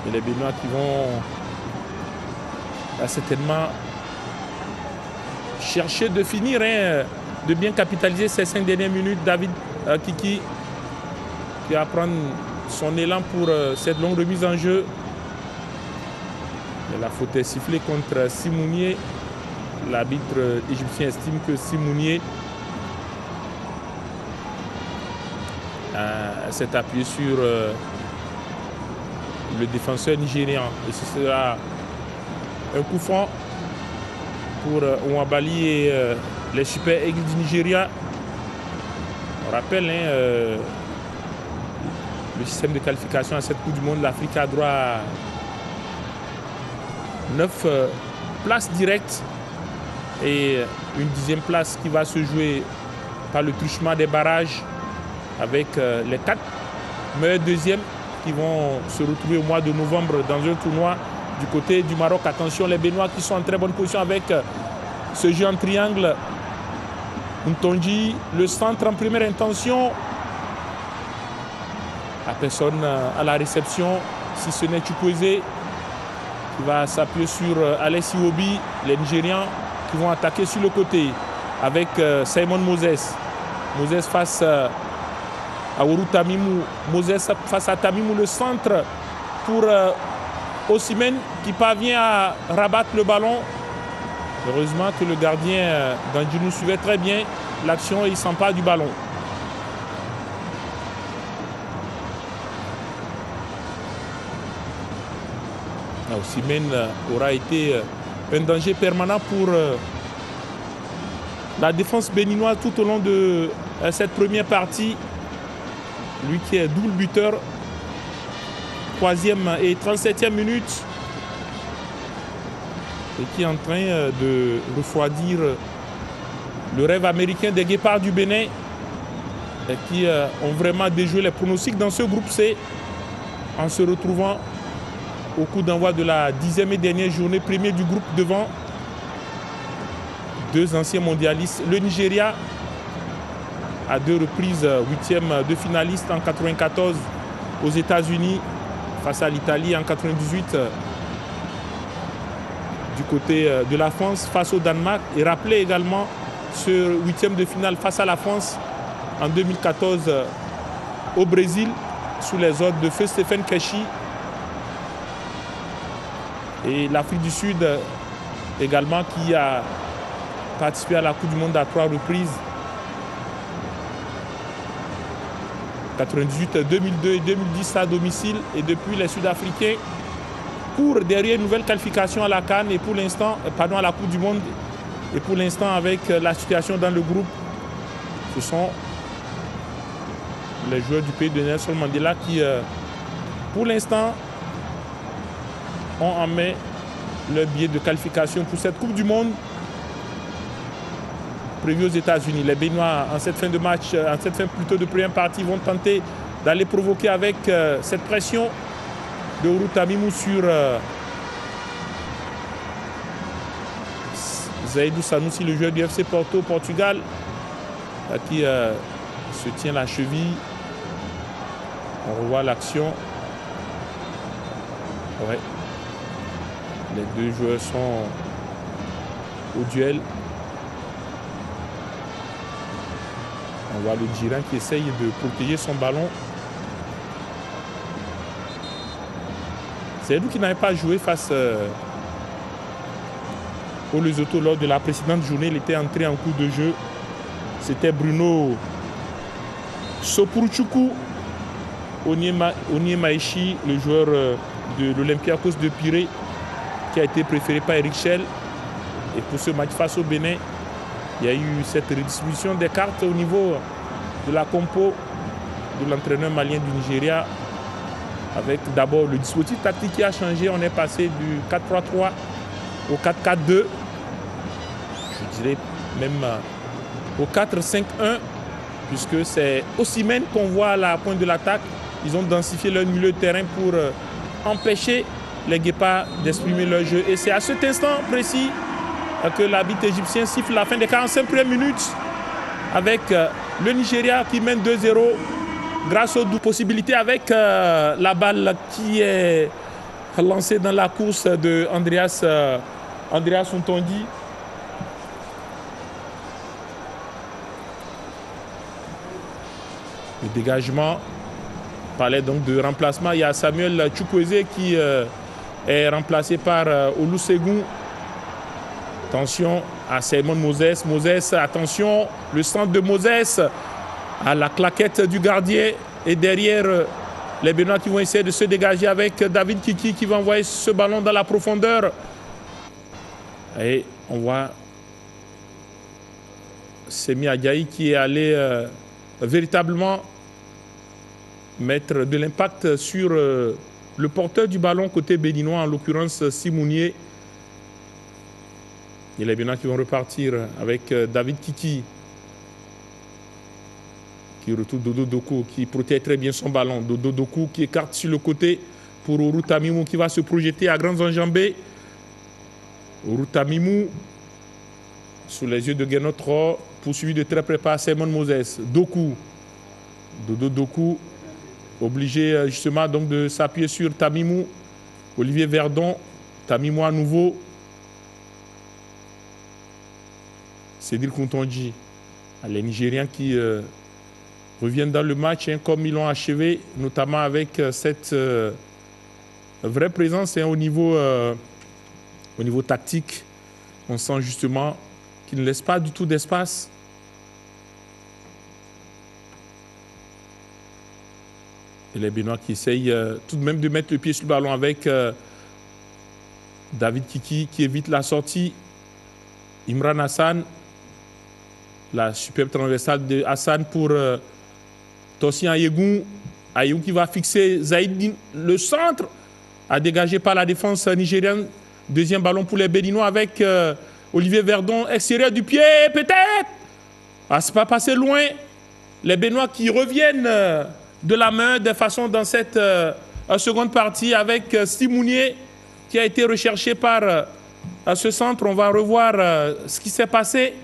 Et les Béninois qui vont certainement chercher de finir, de bien capitaliser ces 5 dernières minutes. David Kiki qui va prendre son élan pour cette longue remise en jeu. Et la faute est sifflée contre Simounié. L'arbitre égyptien estime que Simounié s'est appuyé sur le défenseur nigérian. Et ce sera un coup franc pour Ouabali et les Super Eagles du Nigeria. On rappelle, le système de qualification à cette Coupe du Monde, l'Afrique a droit à 9 places directes et une 10e place qui va se jouer par le truchement des barrages avec les 4 meilleurs deuxièmes qui vont se retrouver au mois de novembre dans un tournoi du côté du Maroc. Attention, les Béninois qui sont en très bonne position avec ce jeu en triangle. Ntonji, le centre en première intention. La personne à la réception, si ce n'est Chukwueze, qui va s'appuyer sur Alessi Iwobi, les Nigérians qui vont attaquer sur le côté avec Simon Moses. Moses face à Oru Tamimou. Moses face à Tamimou, le centre pour Osimhen qui parvient à rabattre le ballon. Heureusement que le gardien Danjou suivait très bien l'action et il s'empare du ballon. Osimhen aura été un danger permanent pour la défense béninoise tout au long de cette première partie. Lui qui est double buteur, 3e et 37e minute, et qui est en train de refroidir le rêve américain des Guépards du Bénin, et qui ont vraiment déjoué les pronostics dans ce groupe C en se retrouvant au coup d'envoi de la 10e et dernière journée, premier du groupe devant 2 anciens mondialistes. Le Nigeria, à 2 reprises 8e de finaliste en 94 aux États-Unis face à l'Italie en 98 du côté de la France face au Danemark, et rappelé également ce 8e de finale face à la France en 2014 au Brésil sous les ordres de feu Stephen Keshi. Et l'Afrique du Sud également qui a participé à la Coupe du Monde à 3 reprises. 98, 2002 et 2010 à domicile. Et depuis, les Sud-Africains courent derrière une nouvelle qualification à la CAN et pour l'instant, pardon, à la Coupe du Monde. Et pour l'instant, avec la situation dans le groupe, ce sont les joueurs du pays de Nelson Mandela qui, pour l'instant, ont en main le billet de qualification pour cette Coupe du Monde prévue aux États-Unis. Les Béninois, en cette fin de match, en cette fin plutôt de première partie, vont tenter d'aller provoquer avec cette pression de Oru Tamimou sur Zaidou Sanoussi, le joueur du FC Porto, Portugal, qui se tient la cheville. On revoit l'action. Ouais. Les 2 joueurs sont au duel. On voit le Djiran qui essaye de protéger son ballon. C'est lui qui n'avait pas joué face au Lesotho lors de la précédente journée. Il était entré en cours de jeu. C'était Bruno Sopuruchukwu Onyemaishi, le joueur de l'Olympiakos de Pirée, qui a été préféré par Eric Schell. Et pour ce match face au Bénin, il y a eu cette redistribution des cartes au niveau de la compo de l'entraîneur malien du Nigeria, avec d'abord le dispositif tactique qui a changé. On est passé du 4-3-3 au 4-4-2, je dirais même au 4-5-1, puisque c'est Osimhen qu'on voit à la pointe de l'attaque. Ils ont densifié leur milieu de terrain pour empêcher les Guépards d'exprimer leur jeu. Et c'est à cet instant précis que l'arbitre égyptien siffle la fin des 45 premières minutes avec le Nigeria qui mène 2-0 grâce aux possibilités avec la balle qui est lancée dans la course de Andreas Ntonji. Le dégagement parlait donc de remplacement. Il y a Samuel Chukwueze qui est remplacé par Olusegun. Attention à Simon Moses. Moses, attention, le centre de Moses à la claquette du gardien. Et derrière, les Béninois qui vont essayer de se dégager avec David Kiki qui va envoyer ce ballon dans la profondeur. Et on voit Semi Adjaï qui est allé véritablement mettre de l'impact sur le porteur du ballon côté béninois, en l'occurrence Simounier. Et les Béninois qui vont repartir avec David Kiki qui retrouve Dodo Doku qui protège très bien son ballon. Dodo Doku qui écarte sur le côté pour Orutamimou qui va se projeter à grandes enjambées. Orutamimou sous les yeux de Guénotro, poursuivi de très près par Simon Moses. Doku. Dodo Doku obligé justement donc de s'appuyer sur Tamimou. Olivier Verdon. Tamimou à nouveau. Cédric Kountonji. Les Nigériens qui reviennent dans le match comme ils l'ont achevé, notamment avec cette vraie présence au niveau tactique. On sent justement qu'ils ne laissent pas du tout d'espace. Et les Béninois qui essayent tout de même de mettre le pied sur le ballon avec David Kiki qui évite la sortie. Imran Hassan. La superbe transversale de Hassan pour Tosin Ayegou. Ayegou qui va fixer Zaïd, le centre, à dégager par la défense nigérienne. Deuxième ballon pour les Béninois avec Olivier Verdon, extérieur du pied, peut-être. Ah, c'est pas passé loin. Les Béninois qui reviennent de la main de façon dans cette seconde partie avec Simounier qui a été recherché par ce centre. On va revoir ce qui s'est passé.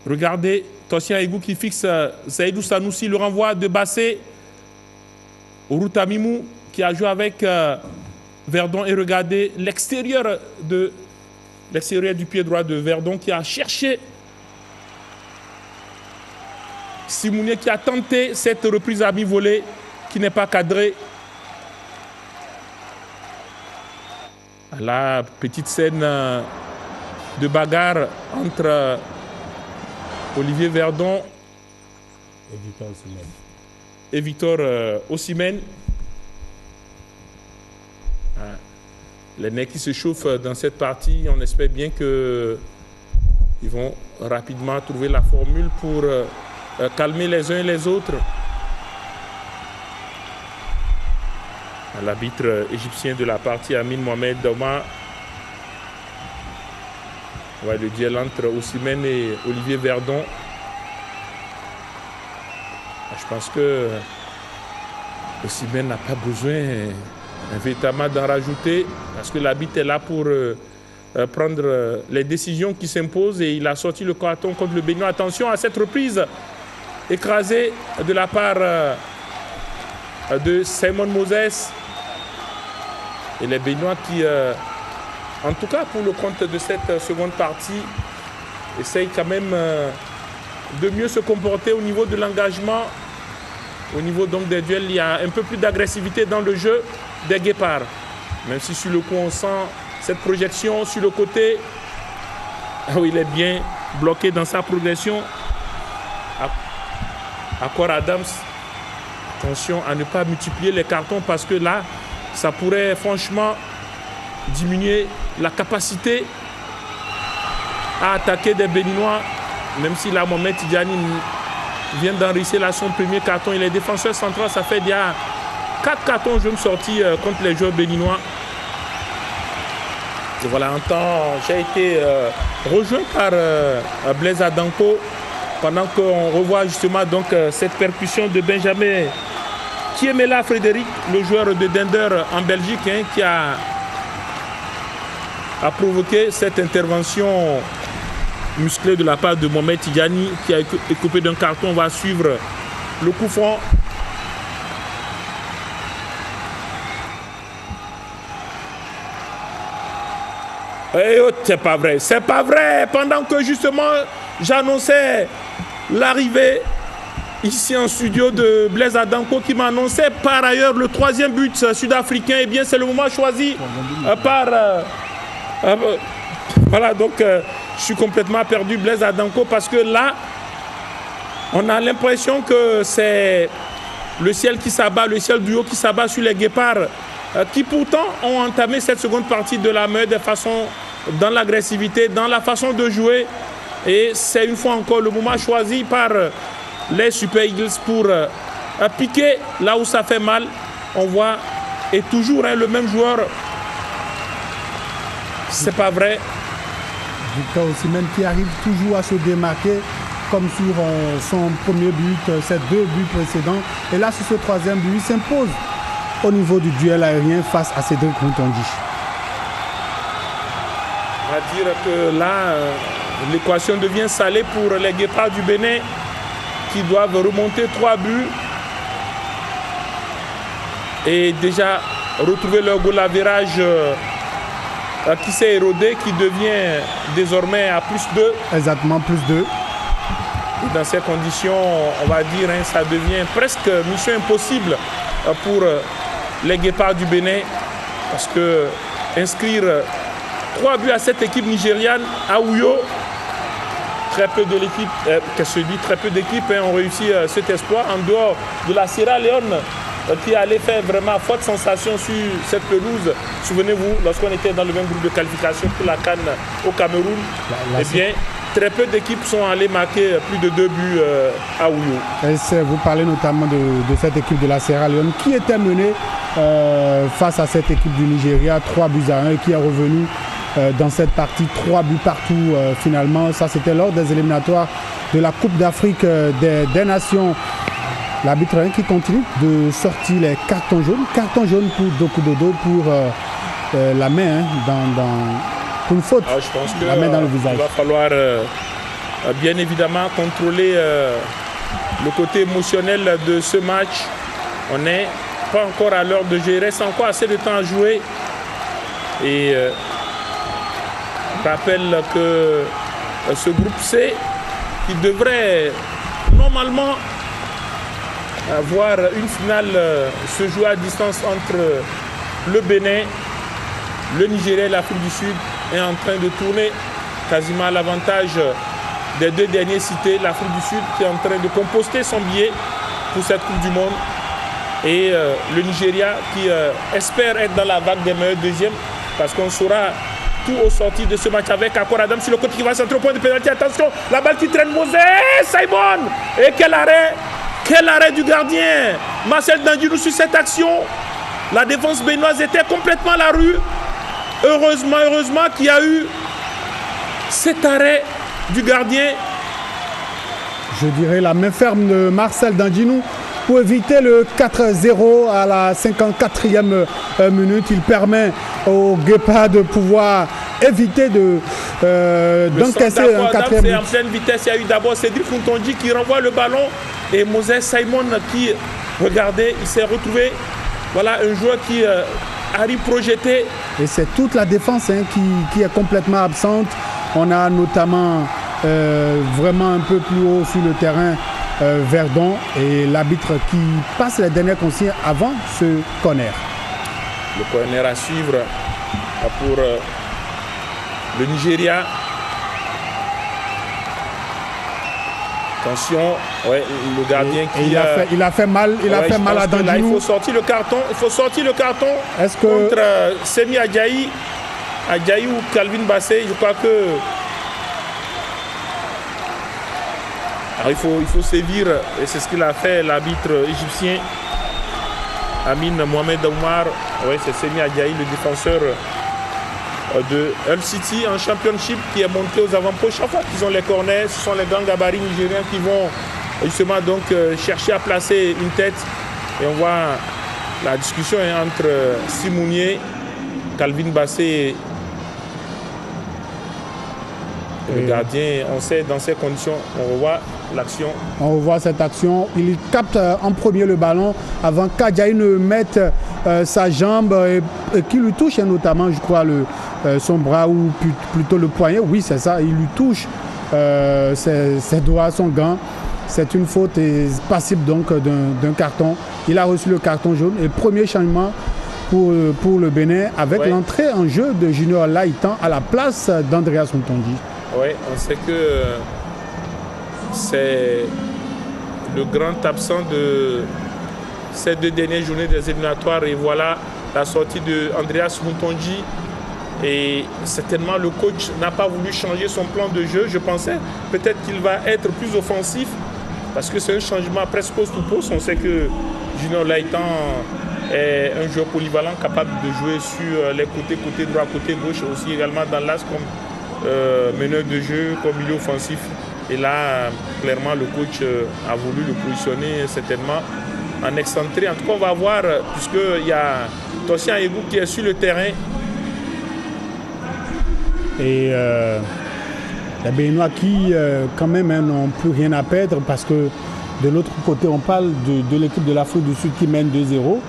Regardez, Tosin Ayegou qui fixe Saïdou Sanoussi, le renvoi de Bassé. Orutamimou qui a joué avec Verdon. Et regardez l'extérieur du pied droit de Verdon qui a cherché Simounier qui a tenté cette reprise à mi-volée qui n'est pas cadrée. La petite scène de bagarre entre Olivier Verdon et Victor Osimhen. Les mecs qui se chauffent dans cette partie, on espère bien qu'ils vont rapidement trouver la formule pour calmer les uns et les autres. L'arbitre égyptien de la partie, Amin Mohamed Doma. Ouais, le duel entre Osimhen et Olivier Verdon. Je pense que Osimhen n'a pas besoin véritablement d'en rajouter parce que l'arbitre est là pour prendre les décisions qui s'imposent et il a sorti le carton contre le Béninois. Attention à cette reprise écrasée de la part de Simon Moses et les Béninois qui... en tout cas, pour le compte de cette seconde partie, essaye quand même de mieux se comporter au niveau de l'engagement. Au niveau donc des duels, il y a un peu plus d'agressivité dans le jeu des Guépards. Même si sur le coup, on sent cette projection sur le côté. Où il est bien bloqué dans sa progression. Accord Adams. Attention à ne pas multiplier les cartons parce que là, ça pourrait franchement diminuer la capacité à attaquer des Béninois, même si là, Mohamed Tidjani vient d'enregistrer là son premier carton. Il est défenseur central, ça fait déjà 4 cartons jaunes sortis contre les joueurs béninois. Et voilà, en temps, j'ai été rejoint par Blaise Adanko pendant qu'on revoit justement donc cette percussion de Benjamin Kiemela Frédéric, le joueur de Dender en Belgique, qui a provoqué cette intervention musclée de la part de Mohamed Tidjani qui a été coupé d'un carton. On va suivre le coup franc. Eh oh, c'est pas vrai, c'est pas vrai. Pendant que justement j'annonçais l'arrivée ici en studio de Blaise Adanko qui m'annonçait par ailleurs le 3e but sud-africain. Eh bien, c'est le moment choisi par... voilà, donc je suis complètement perdu, Blaise Adanko, parce que là, on a l'impression que c'est le ciel qui s'abat, le ciel du haut qui s'abat sur les guépards, qui pourtant ont entamé cette seconde partie de la meilleure des façons, dans l'agressivité, dans la façon de jouer. Et c'est une fois encore le moment choisi par les Super Eagles pour piquer là où ça fait mal. On voit, et toujours le même joueur, c'est pas vrai. Victor Osimhen qui arrive toujours à se démarquer comme sur son premier but, ses 2 buts précédents. Et là, sur ce 3e but, il s'impose au niveau du duel aérien face à Cédric Moutonji. On va dire que là, l'équation devient salée pour les Guépards du Bénin qui doivent remonter 3 buts et déjà retrouver leur goal average qui s'est érodé, qui devient désormais à +2. Exactement, +2. Et dans ces conditions, on va dire, ça devient presque mission impossible pour les Guépards du Bénin, parce que inscrire 3 buts à cette équipe nigériane à Ouyo, très peu de l'équipe, très peu d'équipes ont réussi cet exploit en dehors de la Sierra Leone qui allait faire vraiment forte sensation sur cette pelouse. Souvenez-vous, lorsqu'on était dans le même groupe de qualification pour la CAN au Cameroun, eh bien, très peu d'équipes sont allées marquer plus de 2 buts à Ouyo. Vous parlez notamment de cette équipe de la Sierra Leone qui était menée face à cette équipe du Nigeria, 3 buts à 1, et qui est revenue dans cette partie, 3 buts partout finalement. Ça, c'était lors des éliminatoires de la Coupe d'Afrique des Nations. L'arbitre qui continue de sortir les cartons jaunes. Carton jaune pour Doku Dodo pour la main pour une faute. Je pense que la main dans le visage. Il va falloir bien évidemment contrôler le côté émotionnel de ce match. On n'est pas encore à l'heure de gérer, c'est encore assez de temps à jouer. Et je rappelle que ce groupe C, qui devrait normalement avoir une finale se jouer à distance entre le Bénin, le Nigeria et l'Afrique du Sud, est en train de tourner quasiment à l'avantage des 2 derniers cités. L'Afrique du Sud qui est en train de composter son billet pour cette Coupe du Monde, et le Nigeria qui espère être dans la vague des meilleurs deuxièmes, parce qu'on saura tout au sorti de ce match avec Akor Adam sur le côté qui va centrer au point de pénalty. Attention, la balle qui traîne, Moses Simon, et quel arrêt du gardien Marcel Dandinou sur cette action. La défense béninoise était complètement à la rue. Heureusement qu'il y a eu cet arrêt du gardien. Je dirais la main ferme de Marcel Dandinou pour éviter le 4-0 à la 54e minute. Il permet aux Guépards de pouvoir éviter d'encaisser un 4e but. C'est en pleine vitesse. Il y a eu d'abord Cédric Moutonji qui renvoie le ballon et Moses Simon qui, regardez, il s'est retrouvé. Voilà un joueur qui arrive projeté. Et c'est toute la défense qui est complètement absente. On a notamment vraiment un peu plus haut sur le terrain Verdon et l'arbitre qui passe les dernières consignes avant ce corner. Le corner à suivre pour le Nigeria. Attention, ouais, le gardien qui il a fait mal, à Dandinou. Là, il faut sortir le carton. Est-ce que contre Semi Adjaï ou Calvin Bassé, je crois que alors, il faut sévir, et c'est ce qu'il a fait l'arbitre égyptien Amin Mohamed Oumar. Oui, c'est Semi Adjaï, le défenseur de Hull City en championship, qui est monté aux avant-postes. Chaque fois qu'ils ont les corners, ce sont les grands gabarits nigériens qui vont justement donc chercher à placer une tête. Et on voit la discussion entre Simounier, Calvin Bassé et le gardien. On sait, dans ces conditions, on revoit l'action. On revoit cette action. Il capte en premier le ballon avant qu'Adjaï ne mette sa jambe et qui lui touche, notamment, je crois, son bras ou plutôt le poignet. Oui, c'est ça. Il lui touche ses doigts, son gant. C'est une faute et passible donc d'un carton. Il a reçu le carton jaune. Et premier changement pour le Bénin avec l'entrée en jeu de Junior Laïtan à la place d'Andreas Mutonji. Oui, on sait que c'est le grand absent de ces 2 dernières journées des éliminatoires. Et voilà la sortie d'Andreas Mutonji. Et certainement, le coach n'a pas voulu changer son plan de jeu. Je pensais peut-être qu'il va être plus offensif parce que c'est un changement presque poste to poste. On sait que Junior Laïtan est un joueur polyvalent capable de jouer sur les côté droit, côté gauche, et aussi également dans l'axe comme meneur de jeu, comme milieu offensif. Et là, clairement, le coach a voulu le positionner certainement en excentré. En tout cas, on va voir, puisqu'il y a Tossian Egou qui est sur le terrain. Et les Béninois qui, quand même, n'ont plus rien à perdre parce que de l'autre côté, on parle de l'équipe de l'Afrique du Sud qui mène 2-0.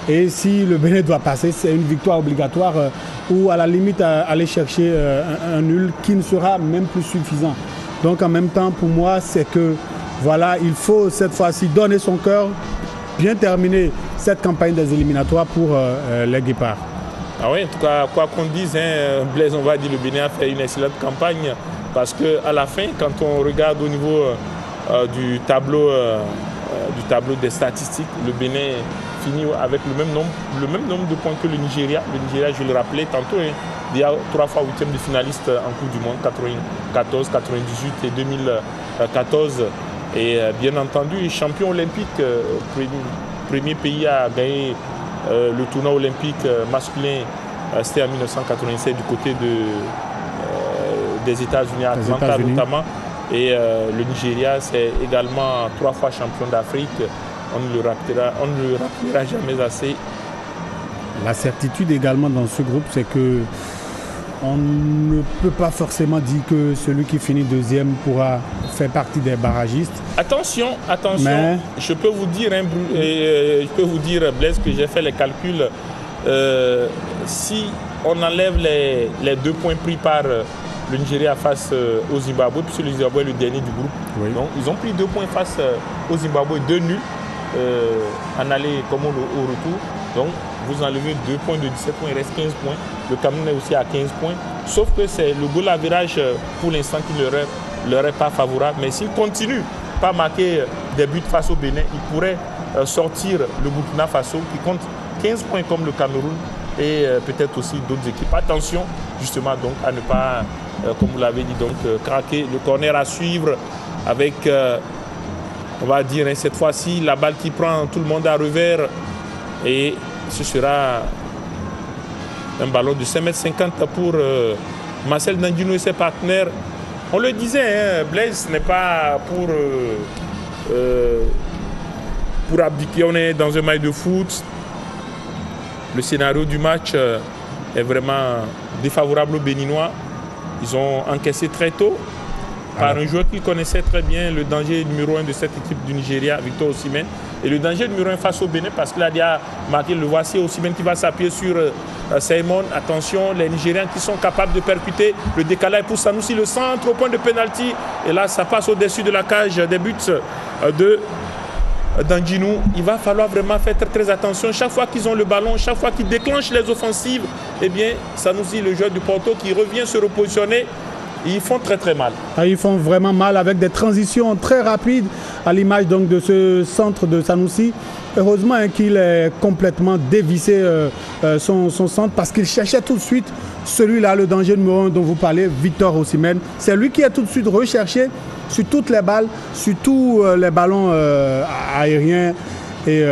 Et si le Bénin doit passer, c'est une victoire obligatoire ou à la limite aller chercher un nul qui ne sera même plus suffisant. Donc en même temps, pour moi, c'est que voilà, il faut cette fois-ci donner son cœur, bien terminer cette campagne des éliminatoires pour les Guépards. Ah oui, en tout cas, quoi qu'on dise, Blaise, on va dire, le Bénin a fait une excellente campagne parce qu'à la fin, quand on regarde au niveau du tableau des statistiques, le Bénin finit avec le même nombre de points que le Nigeria. Le Nigeria, je le rappelais tantôt, il y a 3 fois 8e de finaliste en Coupe du Monde, 94, 98 et 2014. Et bien entendu, champion olympique, premier pays à gagner le tournoi olympique masculin, c'était en 1987 du côté des États-Unis, à Atlanta notamment. Et le Nigeria, c'est également 3 fois champion d'Afrique. On ne le rappellera jamais assez. La certitude également dans ce groupe, c'est que on ne peut pas forcément dire que celui qui finit 2e pourra faire partie des barragistes. Attention, je peux vous dire, Blaise, que j'ai fait les calculs. Si on enlève les 2 points pris par le Nigeria face au Zimbabwe, puisque le Zimbabwe est le dernier du groupe. Oui. Donc, ils ont pris 2 points face au Zimbabwe, 2 nuls en aller comme au retour. Donc, vous enlevez 2 points de 17 points, il reste 15 points. Le Cameroun est aussi à 15 points. Sauf que c'est le goal average pour l'instant qui ne leur est pas favorable. Mais s'ils continuent pas à marquer des buts face au Bénin, ils pourraient sortir le Burkina Faso qui compte 15 points comme le Cameroun et peut-être aussi d'autres équipes. Attention justement donc à ne pas, comme vous l'avez dit, donc craquer. Le corner à suivre avec, on va dire cette fois-ci, la balle qui prend tout le monde à revers. Et ce sera un ballon de 5,50 m pour Marcel Nandjinou et ses partenaires. On le disait, Blaise n'est pas pour abdiquer. On est dans un match de foot. Le scénario du match est vraiment défavorable aux Béninois. Ils ont encaissé très tôt par un joueur qu'ils connaissaient très bien, le danger numéro 1 de cette équipe du Nigeria, Victor Osimhen. Et le danger numéro 1 face au Bénin, parce qu'il a déjà marqué, le voici, Osimhen qui va s'appuyer sur Simon. Attention, les Nigériens qui sont capables de percuter. Le décalage pour Sanoussi, le centre au point de pénalty. Et là, ça passe au-dessus de la cage des buts de Nandjinou. Il va falloir vraiment faire très attention. Chaque fois qu'ils ont le ballon, chaque fois qu'ils déclenchent les offensives, eh bien, Sanoussi, le joueur du Porto, qui revient se repositionner. Ils font très mal. Ils font vraiment mal avec des transitions très rapides à l'image donc de ce centre de Sanoussi. Heureusement qu'il ait complètement dévissé son centre parce qu'il cherchait tout de suite celui-là, le danger numéro 1 dont vous parlez, Victor Osimhen. C'est lui qui est tout de suite recherché sur toutes les balles, sur tous les ballons aériens. Et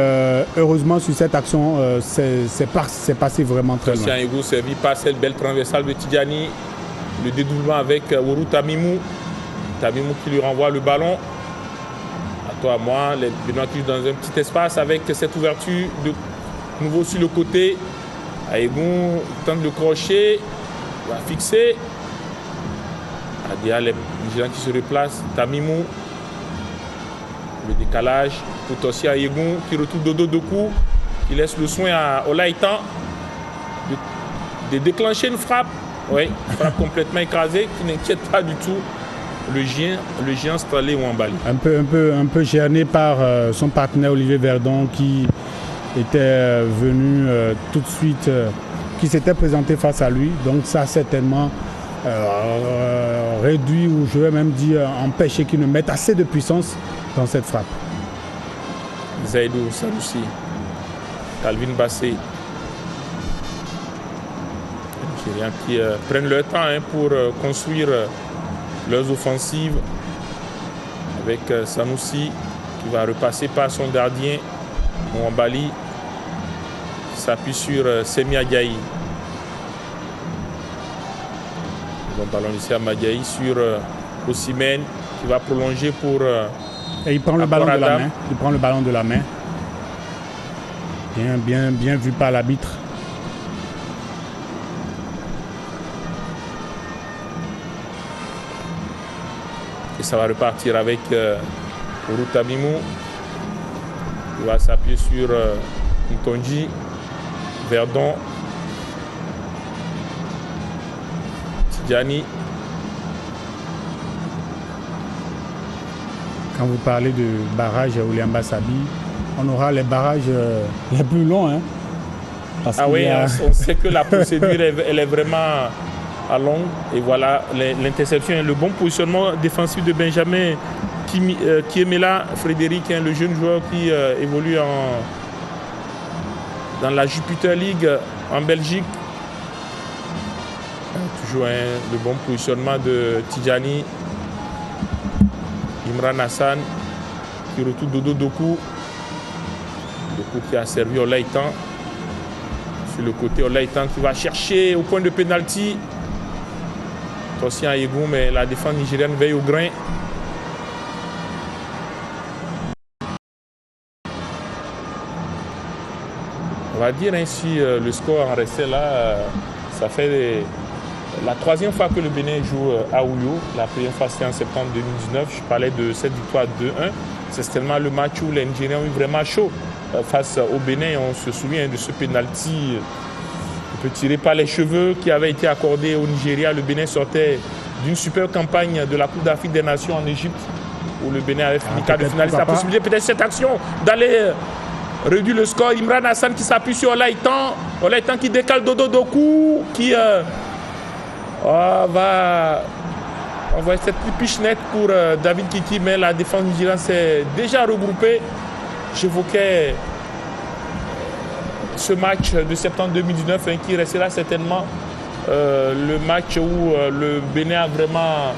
heureusement, sur cette action, c'est passé vraiment très loin. Tossian Egou servi par cette belle transversale de Tidjani. Le dédoublement avec Woro Tamimou. Tamimou qui lui renvoie le ballon. À toi, à moi, les Béninois qui jouent dans un petit espace avec cette ouverture de nouveau sur le côté. Aïgou tente le crochet. Il va fixer. Adia, les Nigériens qui se replacent. Tamimou. Le décalage pour Tossian Egou qui retourne de dos de coup. Qui laisse le soin à Olaïtan de déclencher une frappe. Oui, frappe complètement écrasée, qui n'inquiète pas du tout le géant Stanley Nwabali. Un peu gêné par son partenaire Olivier Verdon qui était venu tout de suite, qui s'était présenté face à lui. Donc ça a certainement réduit, ou je vais même dire empêché qu'il ne mette assez de puissance dans cette frappe. Zaidou Sanusi, Calvin Bassé, les Nigériens qui prennent leur temps pour construire leurs offensives, avec Sanusi qui va repasser par son gardien Nwabali, qui s'appuie sur Semi Ajayi. Le ballon ici à Madiaï sur Osimhen qui va prolonger pour et il prend le ballon de la main. Il prend le ballon de la main. Bien vu par l'arbitre. Et ça va repartir avec Routabimou. Il va s'appuyer sur Ntonji, Verdon, Tidjani. Quand vous parlez de barrage à Ouliamba Sabi, on aura les barrages les plus longs. Hein, on sait que la procédure elle est vraiment à longue. Et voilà, l'interception et le bon positionnement défensif de Benjamin Kiemela Frédéric, le jeune joueur qui évolue dans la Jupiter League en Belgique. Toujours le bon positionnement de Tidjani. Imran Hassan qui retourne Dodo Doku. Doku qui a servi Olaïtan. Sur le côté, Olaïtan qui va chercher au point de pénalty. Attention à Egou, mais la défense nigérienne veille au grain. On va dire ainsi, le score en restait là. Ça fait la troisième fois que le Bénin joue à Ouyo. La première fois c'était en septembre 2019. Je parlais de cette victoire 2-1. C'est certainement le match où les Nigériens ont eu vraiment chaud face au Bénin. On se souvient de ce pénalty un peu tiré par les cheveux qui avait été accordé au Nigeria. Le Bénin sortait d'une super campagne de la Coupe d'Afrique des Nations en Égypte où le Bénin avait fini quart de finaliste. La possibilité peut-être cette action d'aller réduire le score. Imran Hassan qui s'appuie sur Olaïtan. Olaïtan qui décale Dodo Doku qui va envoyer cette pichenette pour David Kiki, mais la défense nigériane s'est déjà regroupée. J'évoquais ce match de septembre 2019 qui restera certainement le match où le Bénin a vraiment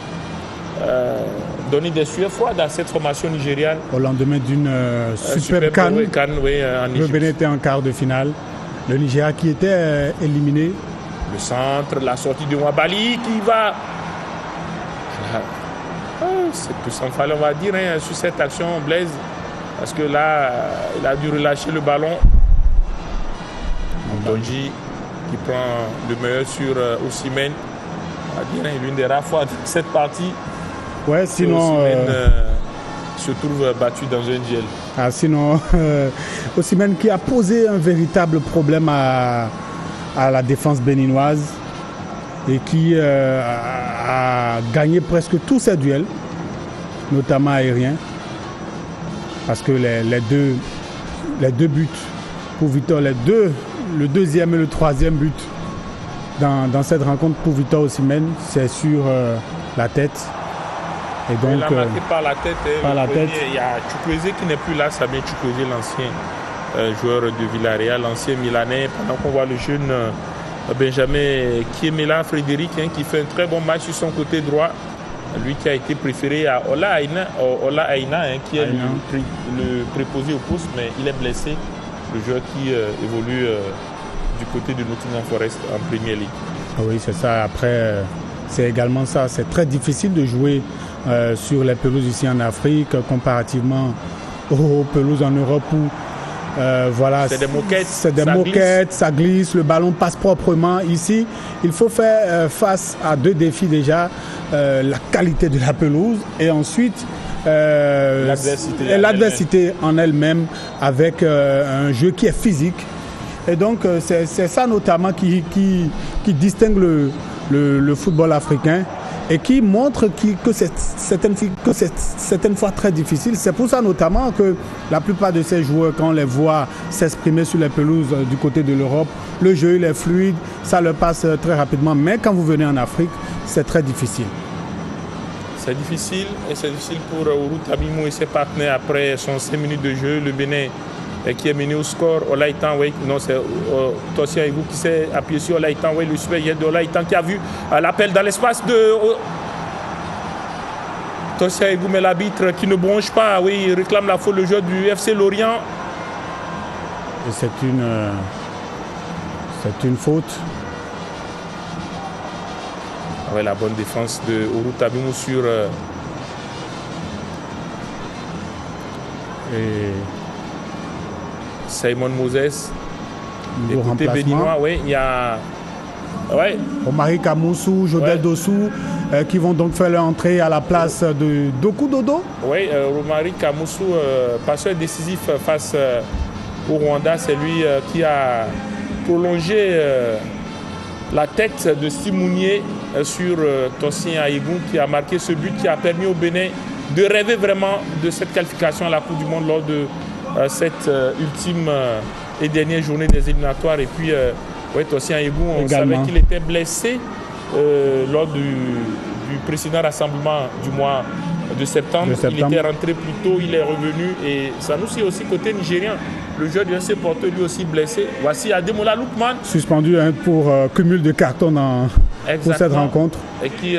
donné des sueurs froides à cette formation nigériane. Au lendemain d'une superbe CAN, le Bénin était en quart de finale. Le Nigeria qui était éliminé. Le centre, la sortie de Nwabali qui va... C'est tout sans faille, on va dire, sur cette action, Blaise. Parce que là, il a dû relâcher le ballon. Donji qui prend le meilleur sur Osimhen. On va dire, l'une des rares fois de cette partie. Ouais, sinon... Osimhen se trouve battu dans un duel. Sinon, Osimhen qui a posé un véritable problème à la défense béninoise et qui a gagné presque tous ses duels, notamment aériens, parce que les deux buts pour Victor, le deuxième et le troisième but dans cette rencontre pour Victor Osimhen, c'est sur la tête. Et donc, il a marqué par la tête. Il y a Chukwueze qui n'est plus là, Samir Chukwueze, l'ancien joueur de Villarreal, l'ancien Milanais, pendant qu'on voit le jeune Benjamin Kiemela Frédéric qui fait un très bon match sur son côté droit. Lui qui a été préféré à Ola Aina qui est le préposé au poste, mais il est blessé. Le joueur qui évolue du côté de Nottingham Forest en Premier League. Oui, c'est ça. Après, c'est également ça. C'est très difficile de jouer sur les pelouses ici en Afrique comparativement aux pelouses en Europe où voilà, c'est des moquettes, ça glisse, le ballon passe proprement. Ici, il faut faire face à deux défis déjà, la qualité de la pelouse et ensuite l'adversité en elle-même avec un jeu qui est physique. Et donc, c'est ça notamment qui distingue le football africain et qui montre que c'est certaines fois très difficile. C'est pour ça notamment que la plupart de ces joueurs, quand on les voit s'exprimer sur les pelouses du côté de l'Europe, le jeu il est fluide, ça leur passe très rapidement. Mais quand vous venez en Afrique, c'est très difficile. C'est difficile et c'est difficile pour Ourou Tabimou et ses partenaires après son 5 minutes de jeu. Le Bénin qui est mené au score. Olaïtan, oui, non, c'est Tossia Aigou qui s'est appuyé sur Olaïtan, oui, le super de Olaïtan qui a vu l'appel dans l'espace de Tossia Aigou, mais l'arbitre qui ne bronche pas, oui, il réclame la faute, le joueur du FC Lorient. Et c'est une faute. Ouais, la bonne défense de Ourou Tabimou sur et Simon Moses. Nouveau côté béninois, oui, il y a Omari Kamoussou, Jodel Dossou qui vont donc faire leur entrée à la place de Doku Dodo. Oui, Omari Kamoussou, passeur décisif face au Rwanda, c'est lui qui a prolongé la tête de Simounier sur Tossia Aigou qui a marqué ce but qui a permis au Bénin de rêver vraiment de cette qualification à la Coupe du Monde lors de cette ultime et dernière journée des éliminatoires. Et puis, Tossia Aigou, on savait qu'il était blessé lors du précédent rassemblement du mois de septembre. Il était rentré plus tôt, il est revenu. Et Sanoussi aussi, côté nigérien, le joueur du FC Porto lui aussi blessé. Voici Ademola Lookman. Suspendu pour cumul de cartons pour cette rencontre. Et qui,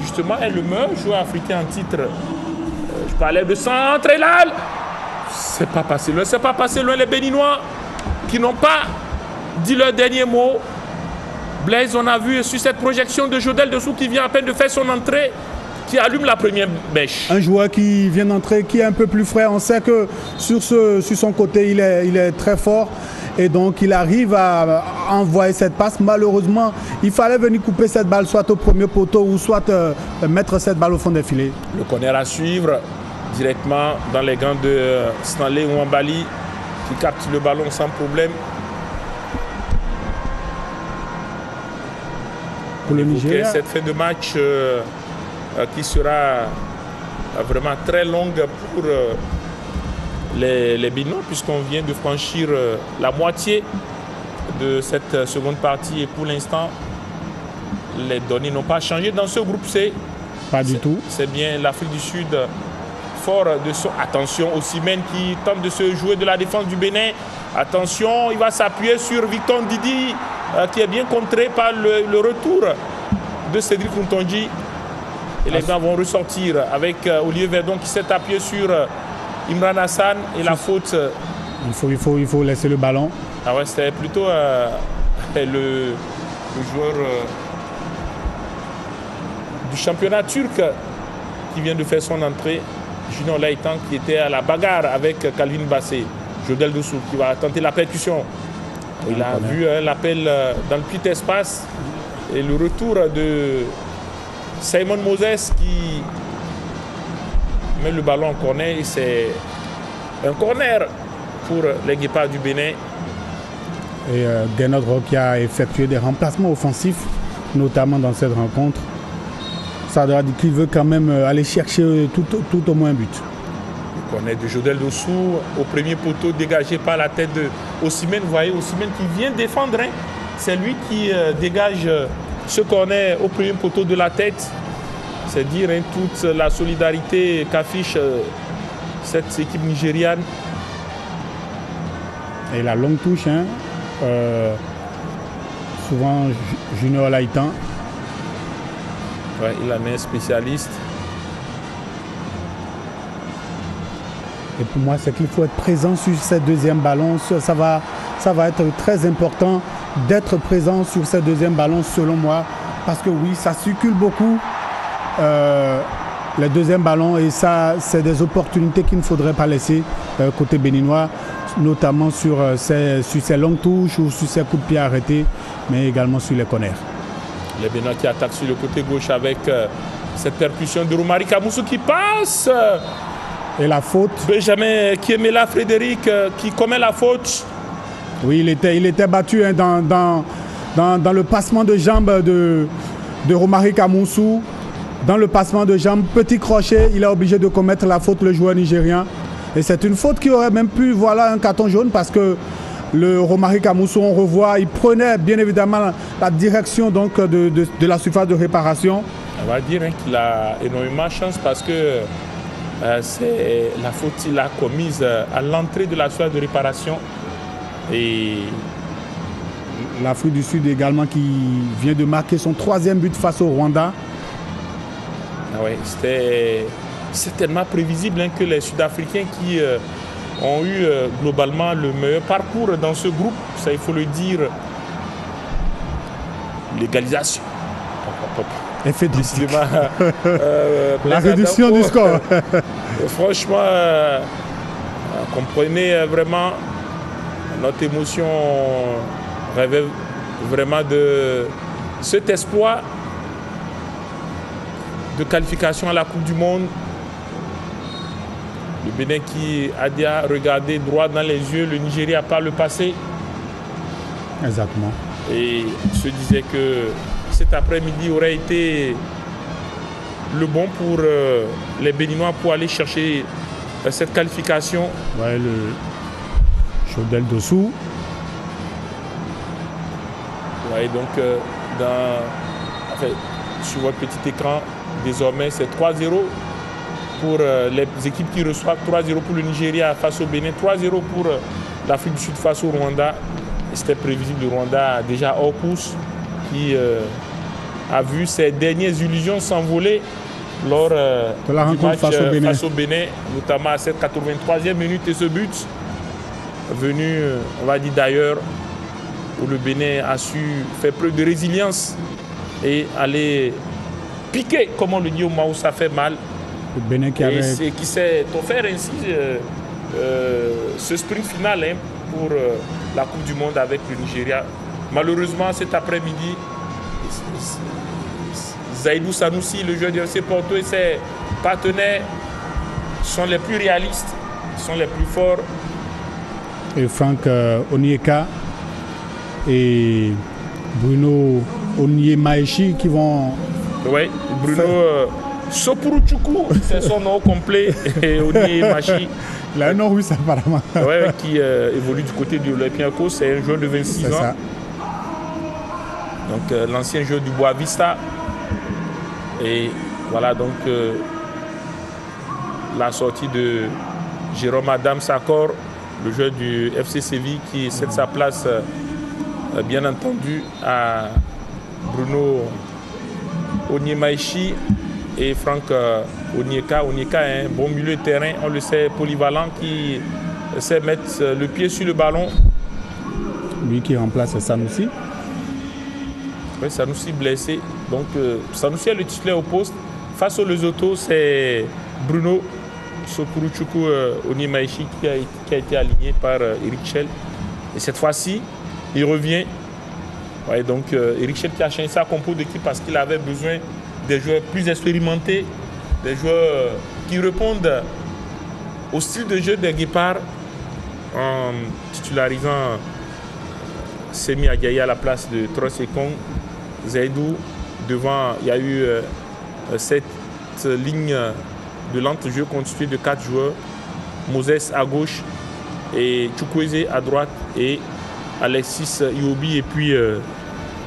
justement, est le meilleur joueur africain en titre. Je parlais de centre et là, c'est pas passé loin. C'est pas passé loin, les Béninois qui n'ont pas dit leur dernier mot. Blaise, on a vu sur cette projection de Jodel Dossou qui vient à peine de faire son entrée, qui allume la première bêche. Un joueur qui vient d'entrer, qui est un peu plus frais. On sait que sur son côté, il est très fort. Et donc, il arrive à envoyer cette passe. Malheureusement, il fallait venir couper cette balle, soit au premier poteau ou soit mettre cette balle au fond des filets. Le corner à suivre directement dans les gants de Stanley Ouambali qui capte le ballon sans problème. Pour le Nigeria. Cette fin de match qui sera vraiment très longue pour les Béninois puisqu'on vient de franchir la moitié de cette seconde partie et pour l'instant les données n'ont pas changé dans ce groupe C. Pas du tout. C'est bien l'Afrique du Sud fort de son... Attention Osimhen qui tente de se jouer de la défense du Bénin. Attention, il va s'appuyer sur Victor Ndidi qui est bien contré par le retour de Cédric Ntonji. Et les gars vont ressortir avec Olivier Verdon qui s'est appuyé sur Imran Hassan et la faute. Il faut laisser le ballon. Ah ouais, c'était plutôt le joueur du championnat turc qui vient de faire son entrée, Junior Laïtan, qui était à la bagarre avec Calvin Bassé. Jodel Dossou qui va tenter la percussion. Il a vu l'appel dans le petit espace et le retour de Simon Moses qui met le ballon en corner. Et c'est un corner pour les Guépards du Bénin. Et Gernot Rohr qui a effectué des remplacements offensifs, notamment dans cette rencontre. Ça doit dire qu'il veut quand même aller chercher tout au moins un but. Le corner de Jodel Dossou au premier poteau dégagé par la tête de Osimhen. Vous voyez Osimhen qui vient défendre. Hein. C'est lui qui dégage ce corner au premier poteau de la tête. C'est dire toute la solidarité qu'affiche cette équipe nigériane. Et la longue touche, souvent Junior Laïtan. Ouais, il en est spécialiste. Et pour moi, c'est qu'il faut être présent sur ce deuxième ballon. Ça va être très important d'être présent sur ce deuxième ballon, selon moi. Parce que oui, ça circule beaucoup, les deuxièmes ballons. Et ça, c'est des opportunités qu'il ne faudrait pas laisser côté béninois, notamment sur ces longues touches ou sur ces coups de pied arrêtés, mais également sur les corners. Les Béninois qui attaquent sur le côté gauche avec cette percussion de Roumari Kamoussou qui passe. Et la faute. Benjamin Kiemela Frédéric qui commet la faute. Oui, il était battu dans le passement de jambes de Romaric Amoussou. Dans le passement de jambes, petit crochet, il est obligé de commettre la faute, le joueur nigérien. Et c'est une faute qui aurait même pu, un carton jaune parce que le Romaric Amoussou, on revoit, il prenait bien évidemment la direction donc, de la surface de réparation. On va dire qu'il a énormément de chance parce que c'est la faute qu'il a commise à l'entrée de la surface de réparation. Et l'Afrique du Sud également qui vient de marquer son 3e but face au Rwanda. Ouais, c'était certainement prévisible que les Sud-Africains qui ont eu globalement le meilleur parcours dans ce groupe, ça il faut le dire, l'égalisation. Effet décisif. La réduction du score. Franchement, comprenez vraiment notre émotion rêvait vraiment de cet exploit de qualification à la Coupe du Monde. Le Bénin qui a déjà regardé droit dans les yeux le Nigeria par le passé. Exactement. Et se disait que cet après-midi aurait été le bon pour les Béninois pour aller chercher cette qualification. Ouais, le Chodel Dossou. Ouais, donc sur votre petit écran, désormais c'est 3-0 pour les équipes qui reçoivent, 3-0 pour le Nigeria face au Bénin, 3-0 pour l'Afrique du Sud face au Rwanda. Et c'était prévisible, le Rwanda déjà hors course, qui a vu ses dernières illusions s'envoler lors de la rencontre face au Bénin, notamment à cette 83e minute. Et ce but venu, on va dire d'ailleurs, où le Bénin a su faire preuve de résilience et aller piquer, comme on le dit au Mao, ça fait mal. Le Bénin qui s'est offert ainsi ce sprint final pour la Coupe du Monde avec le Nigeria. Malheureusement, cet après-midi, Zaïdou Sanoussi, le joueur du FC Porto, et ses partenaires sont les plus réalistes, sont les plus forts. Et Franck Onyeka et Bruno Onyemaechi qui vont... Oui, Bruno Sopuruchukwu, c'est son nom complet, et Onyemaechi. Il a un nom russe apparemment. Oui, qui évolue du côté de l'Olympiakos, c'est un joueur de 26 ans. Ça. Donc l'ancien joueur du Boavista. Et voilà donc la sortie de Jérôme Adam Sakor, le joueur du FC Séville qui cède sa place bien entendu à Bruno Onyemaechi et Franck Onyeka. Onyeka est un bon milieu de terrain, on le sait, polyvalent, qui sait mettre le pied sur le ballon. Lui qui remplace Sanoussi. Oui, Sanoussi blessé. Donc Sanoussi est le titulaire au poste. Face au Lesotho, c'est Bruno Sopuruchukwu Onyemaechi qui a été aligné par Eric Chell. Et cette fois-ci, il revient. Ouais, donc Eric Chell qui a changé sa compo d'équipe parce qu'il avait besoin des joueurs plus expérimentés, des joueurs qui répondent au style de jeu des Guépards en titularisant Semi Ajayi à la place de Trosekong. Zaïdou, devant, il y a eu cette ligne de l'entrejeu constituée de 4 joueurs. Moses à gauche et Chukwueze à droite et Alexis Iwobi et puis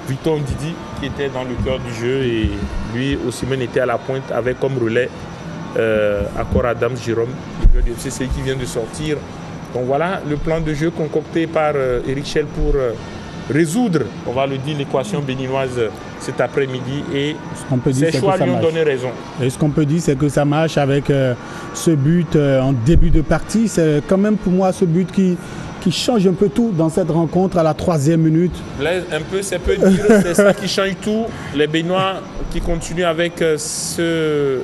Victor Ndidi qui était dans le cœur du jeu et lui aussi même était à la pointe avec comme relais Akor Adams Jérôme, le joueur du FCC qui vient de sortir. Donc voilà le plan de jeu concocté par Eric Chell pour résoudre, on va le dire, l'équation béninoise cet après-midi et ses choix lui ont donné raison. Et ce qu'on peut dire, c'est que ça marche avec ce but en début de partie. C'est quand même pour moi ce but qui change un peu tout dans cette rencontre à la 3e minute. Blaise, un peu, c'est peu dire, c'est ça qui change tout. Les Béninois qui continuent avec ce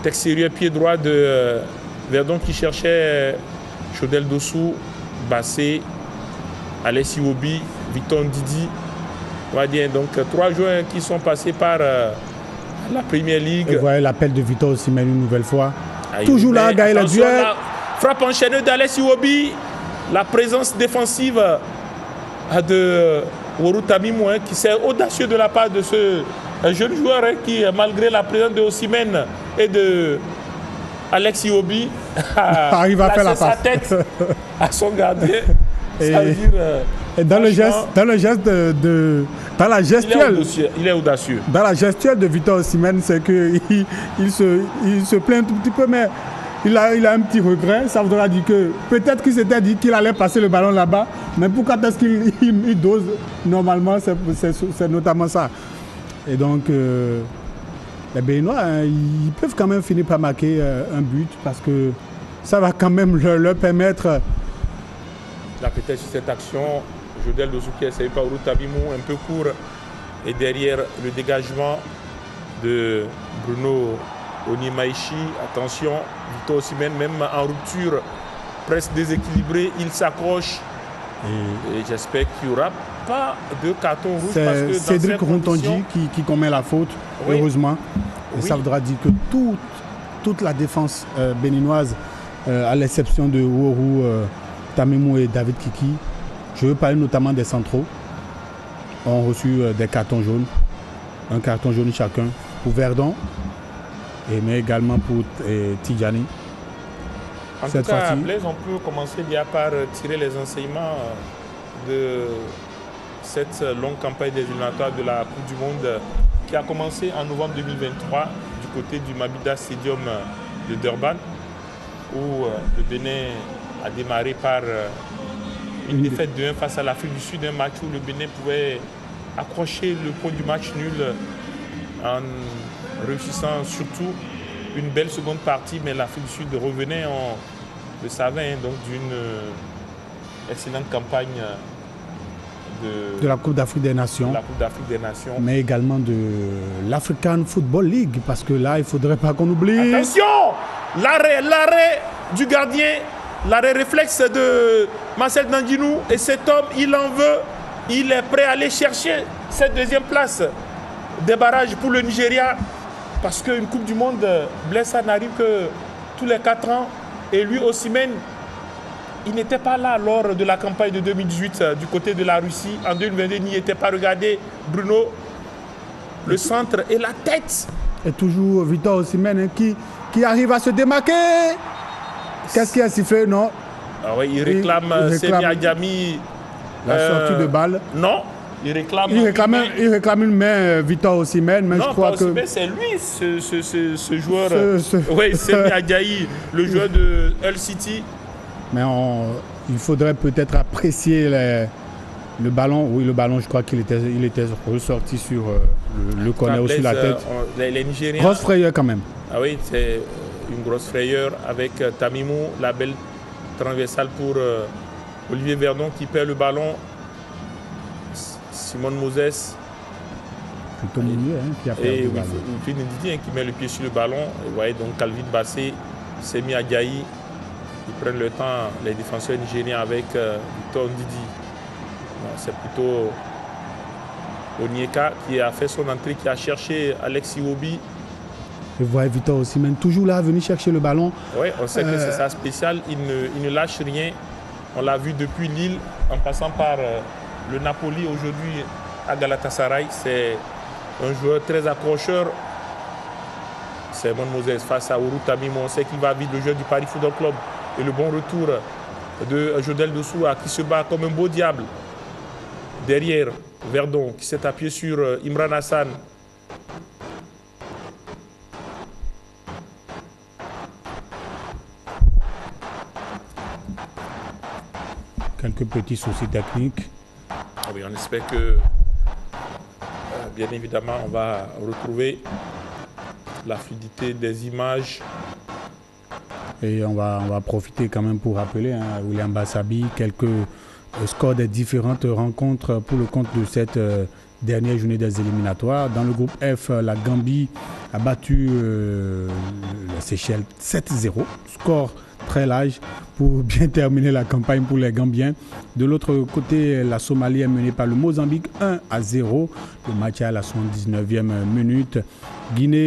extérieur pied droit de Verdon qui cherchait Chodel Dossou, Bassé, Alexis Iwobi, Victor Ndidi. On va dire donc 3 joueurs qui sont passés par la Premier League. Et voilà l'appel de Victor Osimhen une nouvelle fois. Toujours là, Gaël le duel. Frappe enchaînée d'Alexis Iwobi. La présence défensive de Woru Tamimou qui c'est audacieux de la part de ce un jeune joueur qui, malgré la présence de Osimhen et de Alex Iwobi, arrive à faire la sa passe. tête à son gardien. Et, ça veut dire, et dans la gestuelle, il est audacieux. Dans la gestuelle de Victor Osimhen, c'est qu'il il se plaint un tout petit peu, mais il a un petit regret. Ça voudra dire que peut-être qu'il s'était dit qu'il allait passer le ballon là-bas, mais pourquoi est-ce qu'il dose? Normalement, c'est notamment ça. Et donc, les Béninois, ils peuvent quand même finir par marquer un but parce que ça va quand même leur permettre. Là, peut-être sur cette action, Jodel Dossou qui essaye par Routabimou, un peu court, et derrière le dégagement de Bruno Onyemaïchi. Attention, Victor Osimhen, même en rupture, presque déséquilibré, il s'accroche. Et j'espère qu'il n'y aura pas de carton rouge. C'est Cédric Rontonji qui commet la faute, oui. Heureusement. Et oui. Ça voudra dire que toute la défense béninoise, à l'exception de Ouourou, Tamimou et David Kiki, je veux parler notamment des centraux, ont reçu des cartons jaunes. Un carton jaune chacun pour Verdon, mais également pour Tidjani. En tout cas, Blaise, on peut commencer déjà par tirer les enseignements de cette longue campagne des éliminatoires de la Coupe du Monde qui a commencé en novembre 2023 du côté du Mabida Stadium de Durban, où le Bénin a démarré par une défaite de 1 face à l'Afrique du Sud, un match où le Bénin pouvait accrocher le point du match nul en réussissant surtout une belle seconde partie, mais l'Afrique du Sud revenait, on le savait, donc d'une excellente campagne de la Coupe d'Afrique des Nations. Mais également de l'African Football League, parce que là, il ne faudrait pas qu'on oublie. Attention, l'arrêt du gardien, l'arrêt réflexe de Marcel Nandinou, et cet homme, il en veut, il est prêt à aller chercher cette deuxième place des barrages pour le Nigeria, parce qu'une Coupe du Monde, Blaise, ça n'arrive que tous les 4 ans, et lui, Osimhen, il n'était pas là lors de la campagne de 2018 du côté de la Russie. En 2022, il n'y était pas. Regardez, Bruno, le centre et la tête. Et toujours Victor Osimhen qui arrive à se démarquer. Qu'est-ce qui a sifflé? Non. Ah oui, il réclame Semi Adjami. La sortie de balle. Non. Il réclame une main Victor Osimhen, mais non, je crois que c'est lui, ce joueur. Oui, Semi Adjayi, le joueur de Hull City. Mais il faudrait peut-être apprécier le ballon. Oui, le ballon, je crois qu'il était ressorti sur le corner ou sur la tête. Les Nigériens. Grosse frayeur quand même. Ah oui, c'est une grosse frayeur avec Tamimou, la belle transversale pour Olivier Verdon qui perd le ballon. Simone Moses. Plutôt milieu qui a perdu le ballon. Et Ndidi qui met le pied sur le ballon. Et vous voyez donc Calvin Bassé, Semi Adjayi. Ils prennent le temps, les défenseurs nigériens, avec Victor Ndidi. C'est plutôt Onyeka qui a fait son entrée, qui a cherché Alex Iwobi. Et vous voyez Victor Osimhen toujours là, venu chercher le ballon. Oui, on sait que c'est sa spéciale. Il ne lâche rien. On l'a vu depuis Lille, en passant par le Napoli aujourd'hui à Galatasaray. C'est un joueur très accrocheur. C'est Mon Moses face à Ourou Tamimou. On sait qu'il va vite, le joueur du Paris Football Club. Et le bon retour de Jodel Dossou qui se bat comme un beau diable. Derrière, Verdon qui s'est appuyé sur Imran Hassan. Quelques petits soucis techniques. Ah oui, on espère que, bien évidemment, on va retrouver la fluidité des images. Et on va profiter quand même pour rappeler William Bassabi, quelques scores des différentes rencontres pour le compte de cette dernière journée des éliminatoires. Dans le groupe F, la Gambie a battu la Seychelles 7-0, score très large pour bien terminer la campagne pour les Gambiens. De l'autre côté, la Somalie est menée par le Mozambique 1-0. Le match est à la 79e minute. Guinée